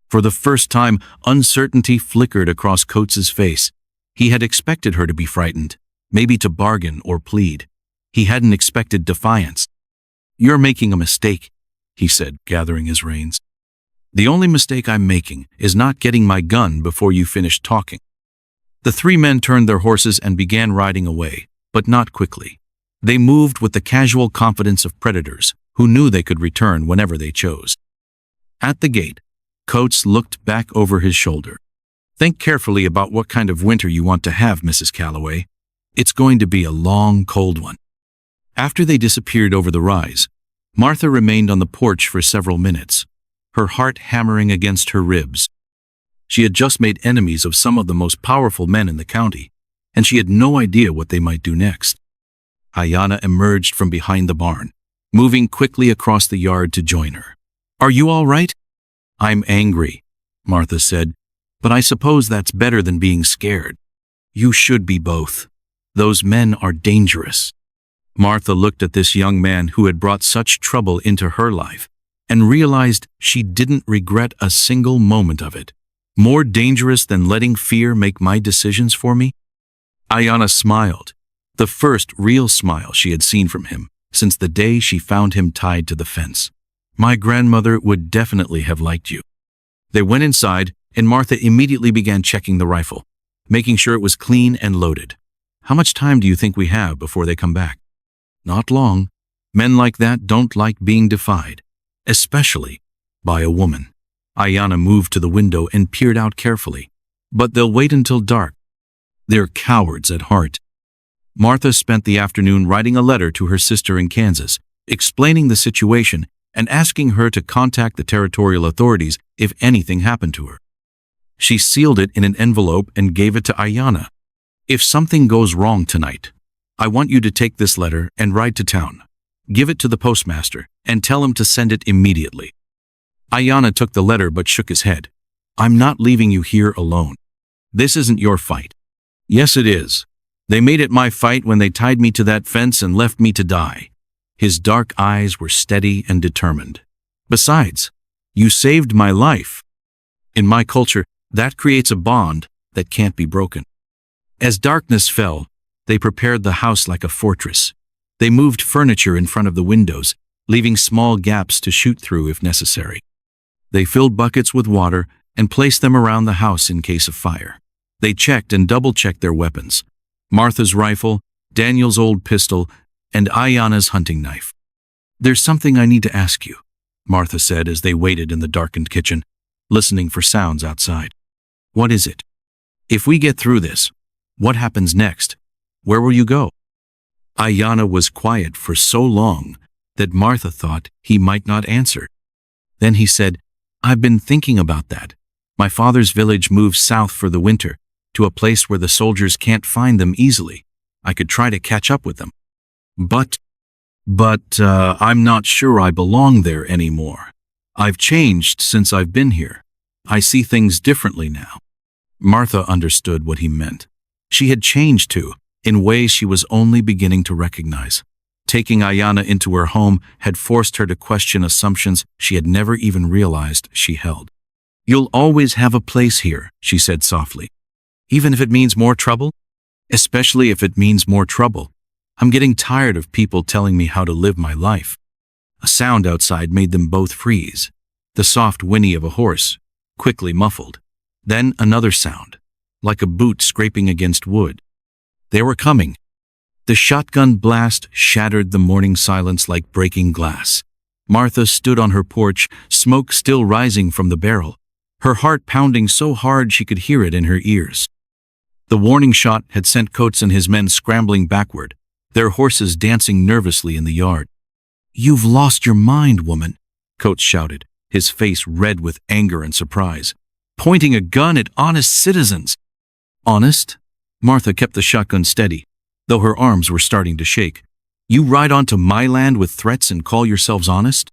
For the first time, uncertainty flickered across Coates's face. He had expected her to be frightened, maybe to bargain or plead. He hadn't expected defiance. "You're making a mistake," he said, gathering his reins. "The only mistake I'm making is not getting my gun before you finish talking." The three men turned their horses and began riding away, but not quickly. They moved with the casual confidence of predators who knew they could return whenever they chose. At the gate, Coates looked back over his shoulder. "Think carefully about what kind of winter you want to have, Mrs. Calloway. It's going to be a long, cold one." After they disappeared over the rise, Martha remained on the porch for several minutes, her heart hammering against her ribs. She had just made enemies of some of the most powerful men in the county, and she had no idea what they might do next. Aiyana emerged from behind the barn, moving quickly across the yard to join her. "Are you all right?" "I'm angry," Martha said, "but I suppose that's better than being scared." "You should be both. Those men are dangerous." Martha looked at this young man who had brought such trouble into her life and realized she didn't regret a single moment of it. "More dangerous than letting fear make my decisions for me?" Aiyana smiled, the first real smile she had seen from him since the day she found him tied to the fence. "My grandmother would definitely have liked you." They went inside, and Martha immediately began checking the rifle, making sure it was clean and loaded. "How much time do you think we have before they come back?" "Not long. Men like that don't like being defied, especially by a woman." Aiyana moved to the window and peered out carefully. "But they'll wait until dark. They're cowards at heart." Martha spent the afternoon writing a letter to her sister in Kansas, explaining the situation and asking her to contact the territorial authorities if anything happened to her. She sealed it in an envelope and gave it to Aiyana. "If something goes wrong tonight, I want you to take this letter and ride to town. Give it to the postmaster and tell him to send it immediately." Aiyana took the letter but shook his head. "I'm not leaving you here alone. This isn't your fight." "Yes, it is. They made it my fight when they tied me to that fence and left me to die." His dark eyes were steady and determined. "Besides, you saved my life. In my culture, that creates a bond that can't be broken." As darkness fell, they prepared the house like a fortress. They moved furniture in front of the windows, leaving small gaps to shoot through if necessary. They filled buckets with water and placed them around the house in case of fire. They checked and double-checked their weapons: Martha's rifle, Daniel's old pistol, and Aiyana's hunting knife. "There's something I need to ask you," Martha said as they waited in the darkened kitchen, listening for sounds outside. "What is it? If we get through this, what happens next? Where will you go?" Aiyana was quiet for so long that Martha thought he might not answer. Then he said, "I've been thinking about that. My father's village moved south for the winter, to a place where the soldiers can't find them easily. I could try to catch up with them. But I'm not sure I belong there anymore. I've changed since I've been here. I see things differently now." Martha understood what he meant. She had changed too, in ways she was only beginning to recognize. Taking Aiyana into her home had forced her to question assumptions she had never even realized she held. "You'll always have a place here," she said softly. "Even if it means more trouble?" "Especially if it means more trouble. I'm getting tired of people telling me how to live my life." A sound outside made them both freeze. The soft whinny of a horse, quickly muffled. Then another sound, like a boot scraping against wood. They were coming. The shotgun blast shattered the morning silence like breaking glass. Martha stood on her porch, smoke still rising from the barrel, her heart pounding so hard she could hear it in her ears. The warning shot had sent Coates and his men scrambling backward, their horses dancing nervously in the yard. "You've lost your mind, woman," Coates shouted, his face red with anger and surprise, pointing a gun at honest citizens. "Honest?" Martha kept the shotgun steady, though her arms were starting to shake. "You ride onto my land with threats and call yourselves honest?"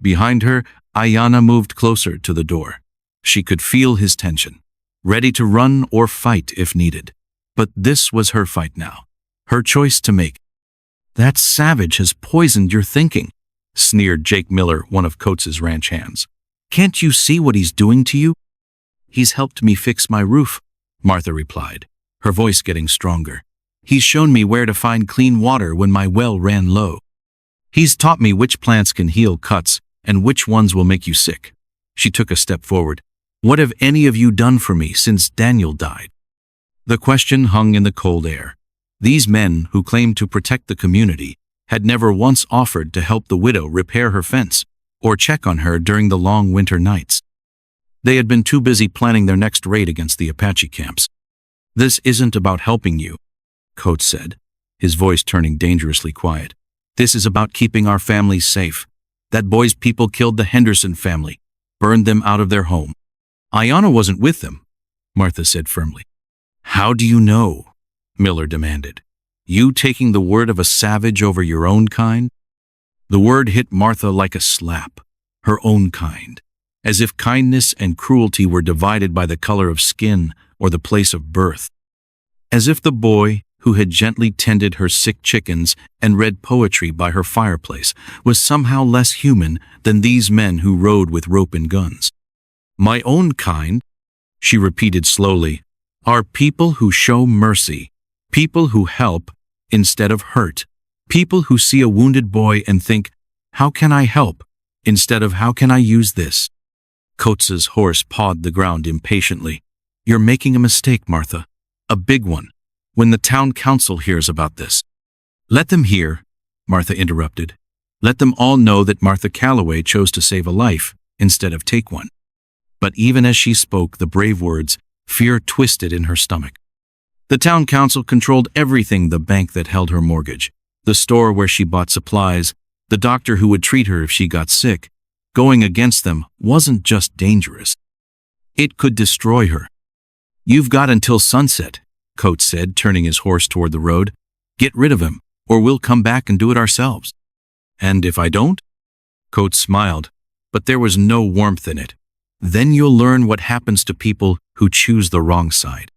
Behind her, Aiyana moved closer to the door. She could feel his tension, ready to run or fight if needed. But this was her fight now, her choice to make. "That savage has poisoned your thinking," sneered Jake Miller, one of Coates's ranch hands. "Can't you see what he's doing to you?" "He's helped me fix my roof," Martha replied, her voice getting stronger. "He's shown me where to find clean water when my well ran low. He's taught me which plants can heal cuts and which ones will make you sick." She took a step forward. "What have any of you done for me since Daniel died?" The question hung in the cold air. These men, who claimed to protect the community, had never once offered to help the widow repair her fence or check on her during the long winter nights. They had been too busy planning their next raid against the Apache camps. "This isn't about helping you," Coates said, his voice turning dangerously quiet. "This is about keeping our families safe. That boy's people killed the Henderson family, burned them out of their home. Aiyana wasn't with them," Martha said firmly. "How do you know?" Miller demanded. "You taking the word of a savage over your own kind?" The word hit Martha like a slap. Her own kind. As if kindness and cruelty were divided by the color of skin or the place of birth. As if the boy, who had gently tended her sick chickens and read poetry by her fireplace, was somehow less human than these men who rode with rope and guns. "My own kind," she repeated slowly, "are people who show mercy, people who help instead of hurt, people who see a wounded boy and think, 'How can I help?' instead of 'How can I use this?'" Coates's horse pawed the ground impatiently. "You're making a mistake, Martha. A big one. When the town council hears about this." "Let them hear," Martha interrupted. "Let them all know that Martha Calloway chose to save a life instead of take one." But even as she spoke the brave words, fear twisted in her stomach. The town council controlled everything: the bank that held her mortgage, the store where she bought supplies, the doctor who would treat her if she got sick. Going against them wasn't just dangerous. It could destroy her. "You've got until sunset," Coates said, turning his horse toward the road. "Get rid of him, or we'll come back and do it ourselves." "And if I don't?" Coates smiled, but there was no warmth in it. "Then you'll learn what happens to people who choose the wrong side."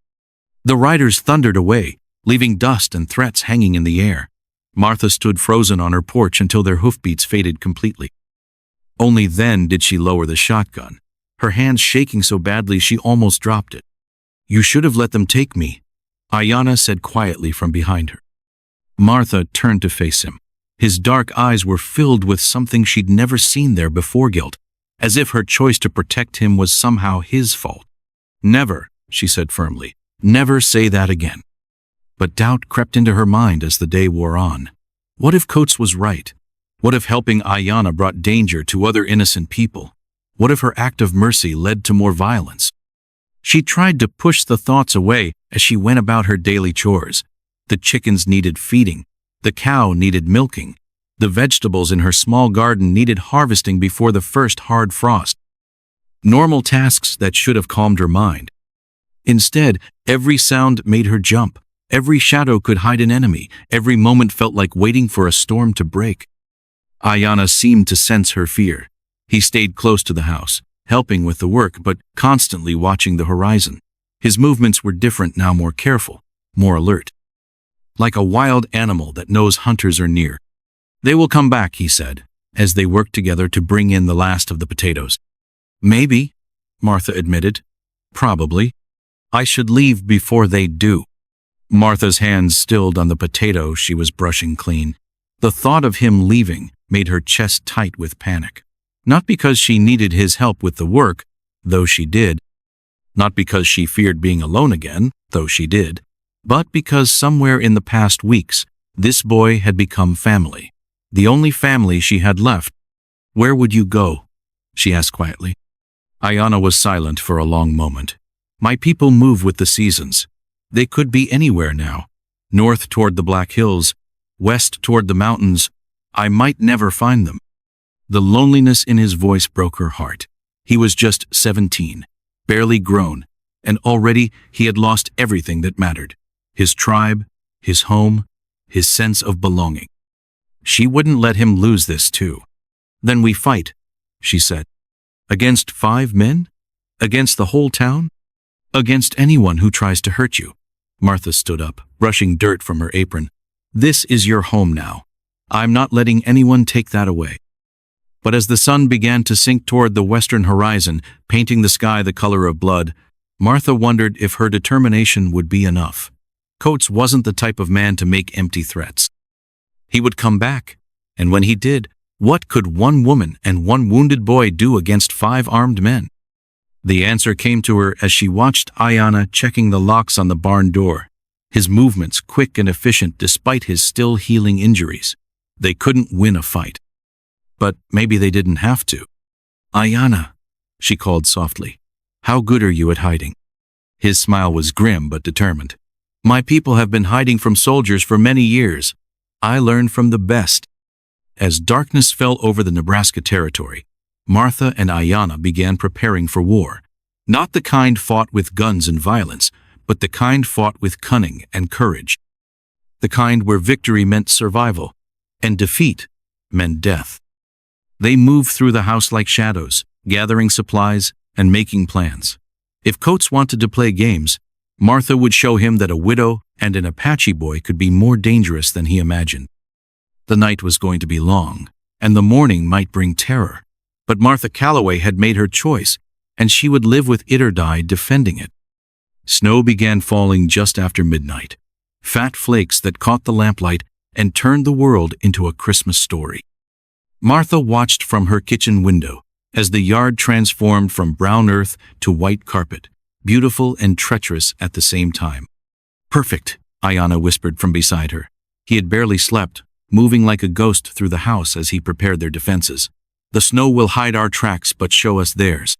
The riders thundered away, leaving dust and threats hanging in the air. Martha stood frozen on her porch until their hoofbeats faded completely. Only then did she lower the shotgun, her hands shaking so badly she almost dropped it. "You should have let them take me," Aiyana said quietly from behind her. Martha turned to face him. His dark eyes were filled with something she'd never seen there before: guilt, as if her choice to protect him was somehow his fault. "Never," she said firmly. "Never say that again." But doubt crept into her mind as the day wore on. What if Coates was right? What if helping Aiyana brought danger to other innocent people? What if her act of mercy led to more violence? She tried to push the thoughts away as she went about her daily chores. The chickens needed feeding. The cow needed milking. The vegetables in her small garden needed harvesting before the first hard frost. Normal tasks that should have calmed her mind. Instead, every sound made her jump. Every shadow could hide an enemy. Every moment felt like waiting for a storm to break. Aiyana seemed to sense her fear. He stayed close to the house, helping with the work but constantly watching the horizon. His movements were different now, more careful, more alert. Like a wild animal that knows hunters are near. "They will come back," he said, as they worked together to bring in the last of the potatoes. "Maybe," Martha admitted. "Probably. I should leave before they do." Martha's hands stilled on the potato she was brushing clean. The thought of him leaving made her chest tight with panic. Not because she needed his help with the work, though she did, Not because she feared being alone again, though she did, but because somewhere in the past weeks, this boy had become family. The only family she had left. "Where would you go?" she asked quietly. Aiyana was silent for a long moment. "My people move with the seasons. They could be anywhere now. North toward the Black Hills, west toward the mountains. I might never find them." The loneliness in his voice broke her heart. He was just 17, barely grown, and already he had lost everything that mattered. His tribe, his home, his sense of belonging. She wouldn't let him lose this too. "Then we fight," she said. "Against 5 men? Against the whole town? Against anyone who tries to hurt you." Martha stood up, brushing dirt from her apron. "This is your home now. I'm not letting anyone take that away." But as the sun began to sink toward the western horizon, painting the sky the color of blood, Martha wondered if her determination would be enough. Coates wasn't the type of man to make empty threats. He would come back, and when he did, what could 1 woman and 1 wounded boy do against 5 armed men? The answer came to her as she watched Aiyana checking the locks on the barn door, his movements quick and efficient despite his still healing injuries. They couldn't win a fight. But maybe they didn't have to. "Aiyana," she called softly, "how good are you at hiding?" His smile was grim but determined. "My people have been hiding from soldiers for many years. I learned from the best." As darkness fell over the Nebraska Territory, Martha and Aiyana began preparing for war. Not the kind fought with guns and violence, but the kind fought with cunning and courage. The kind where victory meant survival, and defeat meant death. They moved through the house like shadows, gathering supplies and making plans. If Coates wanted to play games, Martha would show him that a widow and an Apache boy could be more dangerous than he imagined. The night was going to be long, and the morning might bring terror. But Martha Calloway had made her choice, and she would live with it or die defending it. Snow began falling just after midnight, fat flakes that caught the lamplight and turned the world into a Christmas story. Martha watched from her kitchen window as the yard transformed from brown earth to white carpet, beautiful and treacherous at the same time. "Perfect," Aiyana whispered from beside her. He had barely slept, moving like a ghost through the house as he prepared their defenses. "The snow will hide our tracks but show us theirs."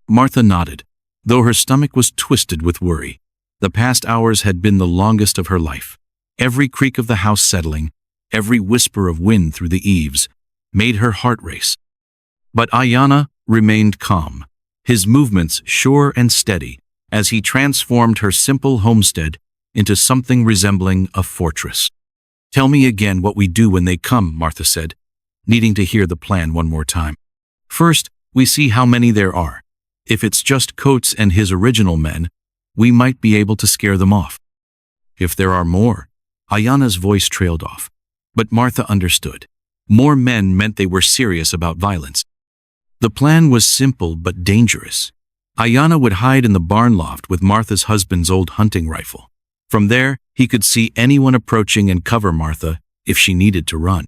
Martha nodded, though her stomach was twisted with worry. The past hours had been the longest of her life. Every creak of the house settling, every whisper of wind through the eaves, made her heart race. But Aiyana remained calm, his movements sure and steady, as he transformed her simple homestead into something resembling a fortress. "Tell me again what we do when they come," Martha said, needing to hear the plan one more time. "First, we see how many there are. If it's just Coates and his original men, we might be able to scare them off. If there are more," Aiyana's voice trailed off. But Martha understood. More men meant they were serious about violence. The plan was simple but dangerous. Aiyana would hide in the barn loft with Martha's husband's old hunting rifle. From there, he could see anyone approaching and cover Martha if she needed to run.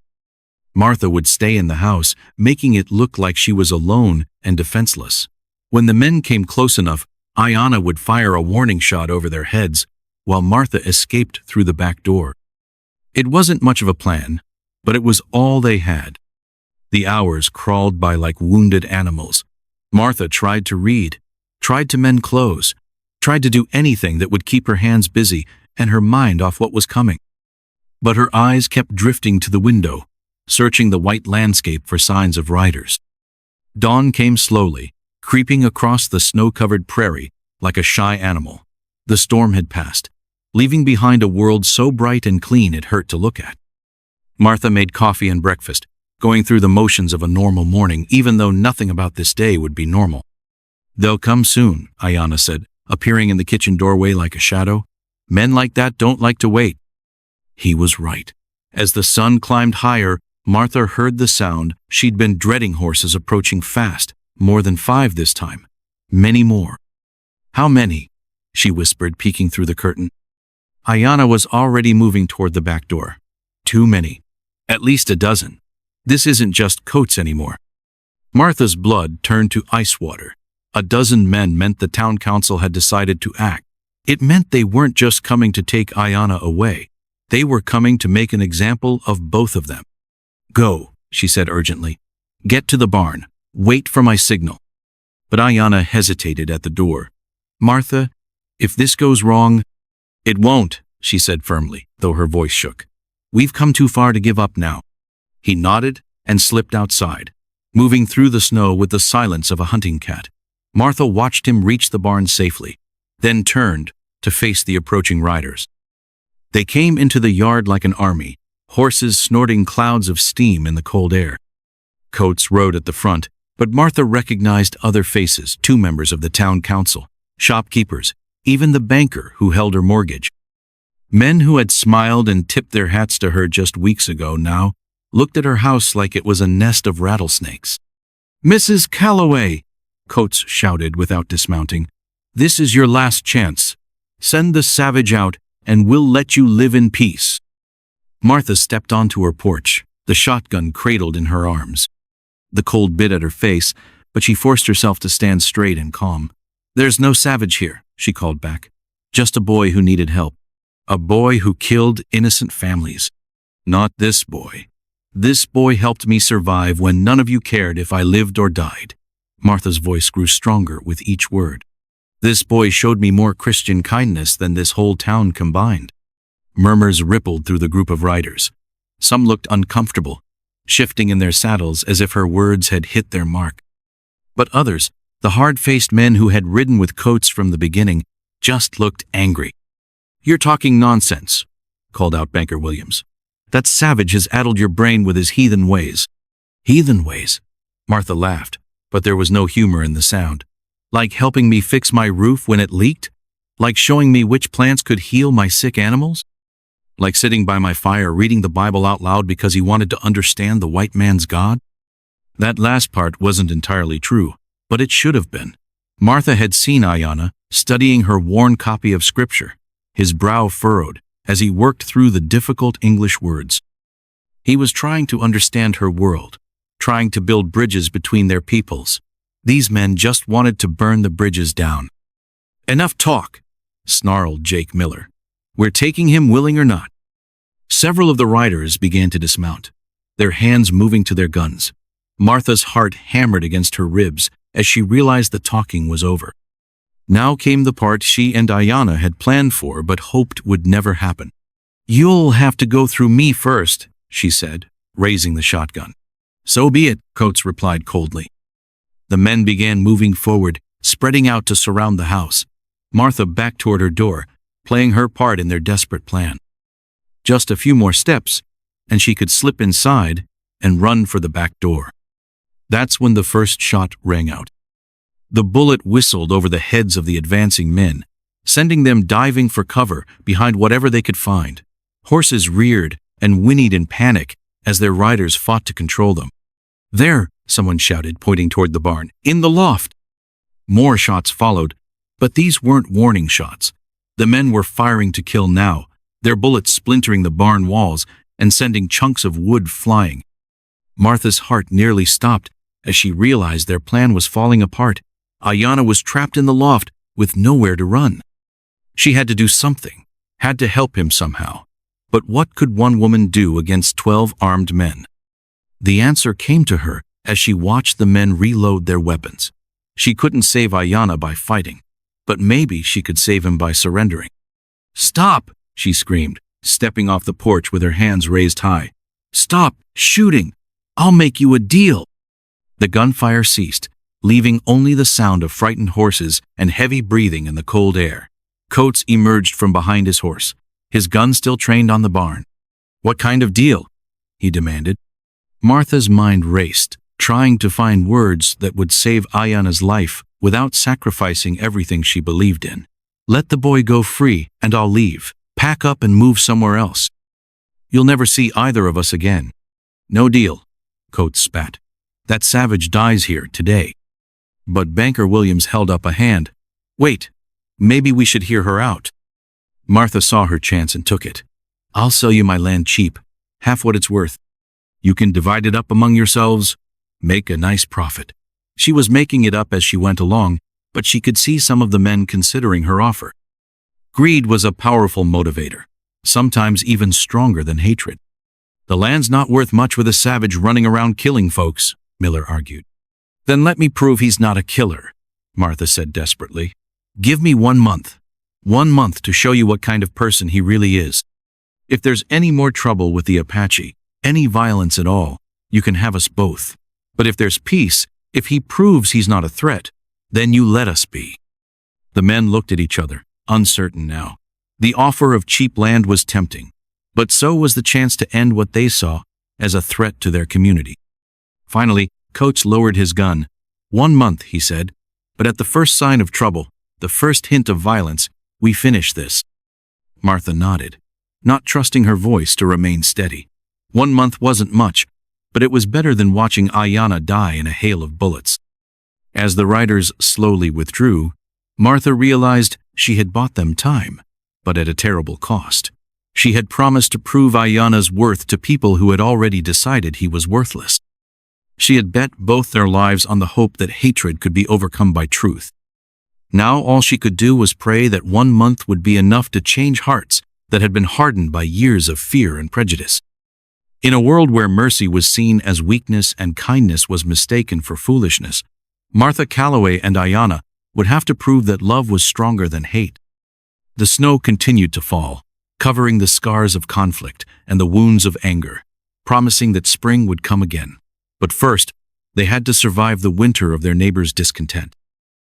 Martha would stay in the house, making it look like she was alone and defenseless. When the men came close enough, Aiyana would fire a warning shot over their heads, while Martha escaped through the back door. It wasn't much of a plan, but it was all they had. The hours crawled by like wounded animals. Martha tried to read, tried to mend clothes, tried to do anything that would keep her hands busy and her mind off what was coming. But her eyes kept drifting to the window, searching the white landscape for signs of riders. Dawn came slowly, creeping across the snow-covered prairie like a shy animal. The storm had passed, leaving behind a world so bright and clean it hurt to look at. Martha made coffee and breakfast, going through the motions of a normal morning even though nothing about this day would be normal. "They'll come soon," Aiyana said, appearing in the kitchen doorway like a shadow. "Men like that don't like to wait." He was right. As the sun climbed higher, Martha heard the sound she'd been dreading: horses approaching fast, more than 5 this time. Many more. "How many?" she whispered, peeking through the curtain. Aiyana was already moving toward the back door. "Too many. At least a dozen. This isn't just Coates anymore." Martha's blood turned to ice water. A dozen men meant the town council had decided to act. It meant they weren't just coming to take Aiyana away. They were coming to make an example of both of them. "Go," she said urgently. "Get to the barn. Wait for my signal." But Aiyana hesitated at the door. "Martha, if this goes wrong—" "It won't," she said firmly, though her voice shook. "We've come too far to give up now." He nodded and slipped outside, moving through the snow with the silence of a hunting cat. Martha watched him reach the barn safely, then turned to face the approaching riders. They came into the yard like an army, horses snorting clouds of steam in the cold air. Coates rode at the front, but Martha recognized other faces, 2 members of the town council, shopkeepers, even the banker who held her mortgage. Men who had smiled and tipped their hats to her just weeks ago now looked at her house like it was a nest of rattlesnakes. "Mrs. Calloway," Coates shouted without dismounting, "this is your last chance. Send the savage out, and we'll let you live in peace." Martha stepped onto her porch, the shotgun cradled in her arms. The cold bit at her face, but she forced herself to stand straight and calm. "There's no savage here," she called back. "Just a boy who needed help. A boy who killed innocent families. Not this boy. This boy helped me survive when none of you cared if I lived or died." Martha's voice grew stronger with each word. "This boy showed me more Christian kindness than this whole town combined." Murmurs rippled through the group of riders. Some looked uncomfortable, shifting in their saddles as if her words had hit their mark. But others, the hard-faced men who had ridden with Coates from the beginning, just looked angry. "You're talking nonsense," called out Banker Williams. "That savage has addled your brain with his heathen ways." "Heathen ways?" Martha laughed, but there was no humor in the sound. "Like helping me fix my roof when it leaked? Like showing me which plants could heal my sick animals? Like sitting by my fire reading the Bible out loud because he wanted to understand the white man's God?" That last part wasn't entirely true, but it should have been. Martha had seen Aiyana studying her worn copy of Scripture, his brow furrowed as he worked through the difficult English words. He was trying to understand her world, trying to build bridges between their peoples. These men just wanted to burn the bridges down. "Enough talk," snarled Jake Miller. "We're taking him willing or not." Several of the riders began to dismount, their hands moving to their guns. Martha's heart hammered against her ribs as she realized the talking was over. Now came the part she and Aiyana had planned for but hoped would never happen. "You'll have to go through me first," she said, raising the shotgun. "So be it," Coates replied coldly. The men began moving forward, spreading out to surround the house. Martha backed toward her door, playing her part in their desperate plan. Just a few more steps, and she could slip inside and run for the back door. That's when the first shot rang out. The bullet whistled over the heads of the advancing men, sending them diving for cover behind whatever they could find. Horses reared and whinnied in panic as their riders fought to control them. "There," someone shouted, pointing toward the barn, "in the loft." More shots followed, but these weren't warning shots. The men were firing to kill now, their bullets splintering the barn walls and sending chunks of wood flying. Martha's heart nearly stopped as she realized their plan was falling apart. Aiyana was trapped in the loft with nowhere to run. She had to do something, had to help him somehow. But what could one woman do against 12 armed men? The answer came to her as she watched the men reload their weapons. She couldn't save Aiyana by fighting, but maybe she could save him by surrendering. "Stop!" she screamed, stepping off the porch with her hands raised high. "Stop shooting! I'll make you a deal!" The gunfire ceased, leaving only the sound of frightened horses and heavy breathing in the cold air. Coates emerged from behind his horse, his gun still trained on the barn. "What kind of deal?" he demanded. Martha's mind raced, trying to find words that would save Aiyana's life without sacrificing everything she believed in. "Let the boy go free, and I'll leave. Pack up and move somewhere else. You'll never see either of us again." "No deal," Coates spat. "That savage dies here today." But Banker Williams held up a hand. "Wait, maybe we should hear her out." Martha saw her chance and took it. "I'll sell you my land cheap, half what it's worth. You can divide it up among yourselves, make a nice profit." She was making it up as she went along, but she could see some of the men considering her offer. Greed was a powerful motivator, sometimes even stronger than hatred. The land's not worth much with a savage running around killing folks, Miller argued. Then let me prove he's not a killer, Martha said desperately. Give me 1 month. 1 month to show you what kind of person he really is. If there's any more trouble with the Apache, any violence at all, you can have us both. But if there's peace, if he proves he's not a threat, then you let us be. The men looked at each other, uncertain now. The offer of cheap land was tempting, but so was the chance to end what they saw as a threat to their community. Finally, Coates lowered his gun. 1 month, he said, but at the first sign of trouble, the first hint of violence, we finish this. Martha nodded, not trusting her voice to remain steady. 1 month wasn't much, but it was better than watching Aiyana die in a hail of bullets. As the riders slowly withdrew, Martha realized she had bought them time, but at a terrible cost. She had promised to prove Aiyana's worth to people who had already decided he was worthless. She had bet both their lives on the hope that hatred could be overcome by truth. Now all she could do was pray that 1 month would be enough to change hearts that had been hardened by years of fear and prejudice. In a world where mercy was seen as weakness and kindness was mistaken for foolishness, Martha Calloway and Aiyana would have to prove that love was stronger than hate. The snow continued to fall, covering the scars of conflict and the wounds of anger, promising that spring would come again. But first, they had to survive the winter of their neighbors' discontent.